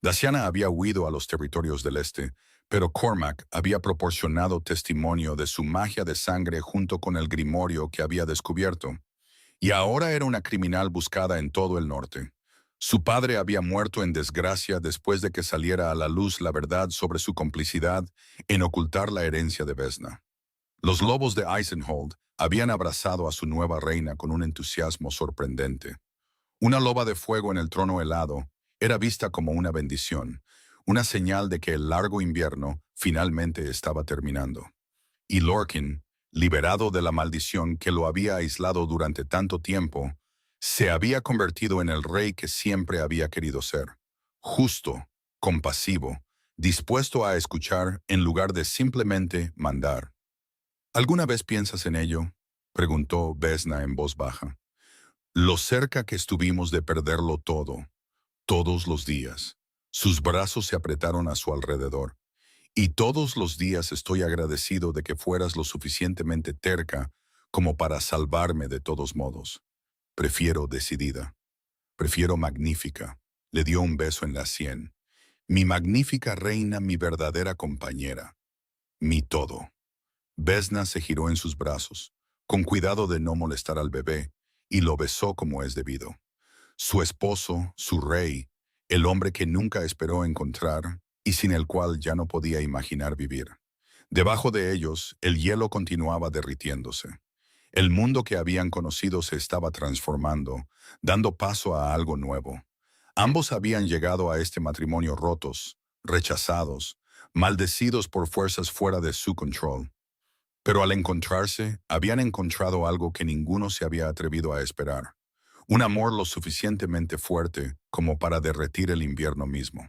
Daciana había huido a los territorios del este, pero Cormac había proporcionado testimonio de su magia de sangre junto con el grimorio que había descubierto, y ahora era una criminal buscada en todo el norte. Su padre había muerto en desgracia después de que saliera a la luz la verdad sobre su complicidad en ocultar la herencia de Vesna. Los lobos de Eisenhold habían abrazado a su nueva reina con un entusiasmo sorprendente. Una loba de fuego en el trono helado era vista como una bendición, una señal de que el largo invierno finalmente estaba terminando. Y Lorkin, liberado de la maldición que lo había aislado durante tanto tiempo, se había convertido en el rey que siempre había querido ser. Justo, compasivo, dispuesto a escuchar en lugar de simplemente mandar. ¿Alguna vez piensas en ello?, preguntó Vesna en voz baja. Lo cerca que estuvimos de perderlo todo, todos los días. Sus brazos se apretaron a su alrededor. Y todos los días estoy agradecido de que fueras lo suficientemente terca como para salvarme de todos modos. Prefiero decidida. Prefiero magnífica. Le dio un beso en la sien. Mi magnífica reina, mi verdadera compañera. Mi todo. Vesna se giró en sus brazos, con cuidado de no molestar al bebé, y lo besó como es debido. Su esposo, su rey, el hombre que nunca esperó encontrar y sin el cual ya no podía imaginar vivir. Debajo de ellos, el hielo continuaba derritiéndose. El mundo que habían conocido se estaba transformando, dando paso a algo nuevo. Ambos habían llegado a este matrimonio rotos, rechazados, maldecidos por fuerzas fuera de su control. Pero al encontrarse, habían encontrado algo que ninguno se había atrevido a esperar. Un amor lo suficientemente fuerte como para derretir el invierno mismo.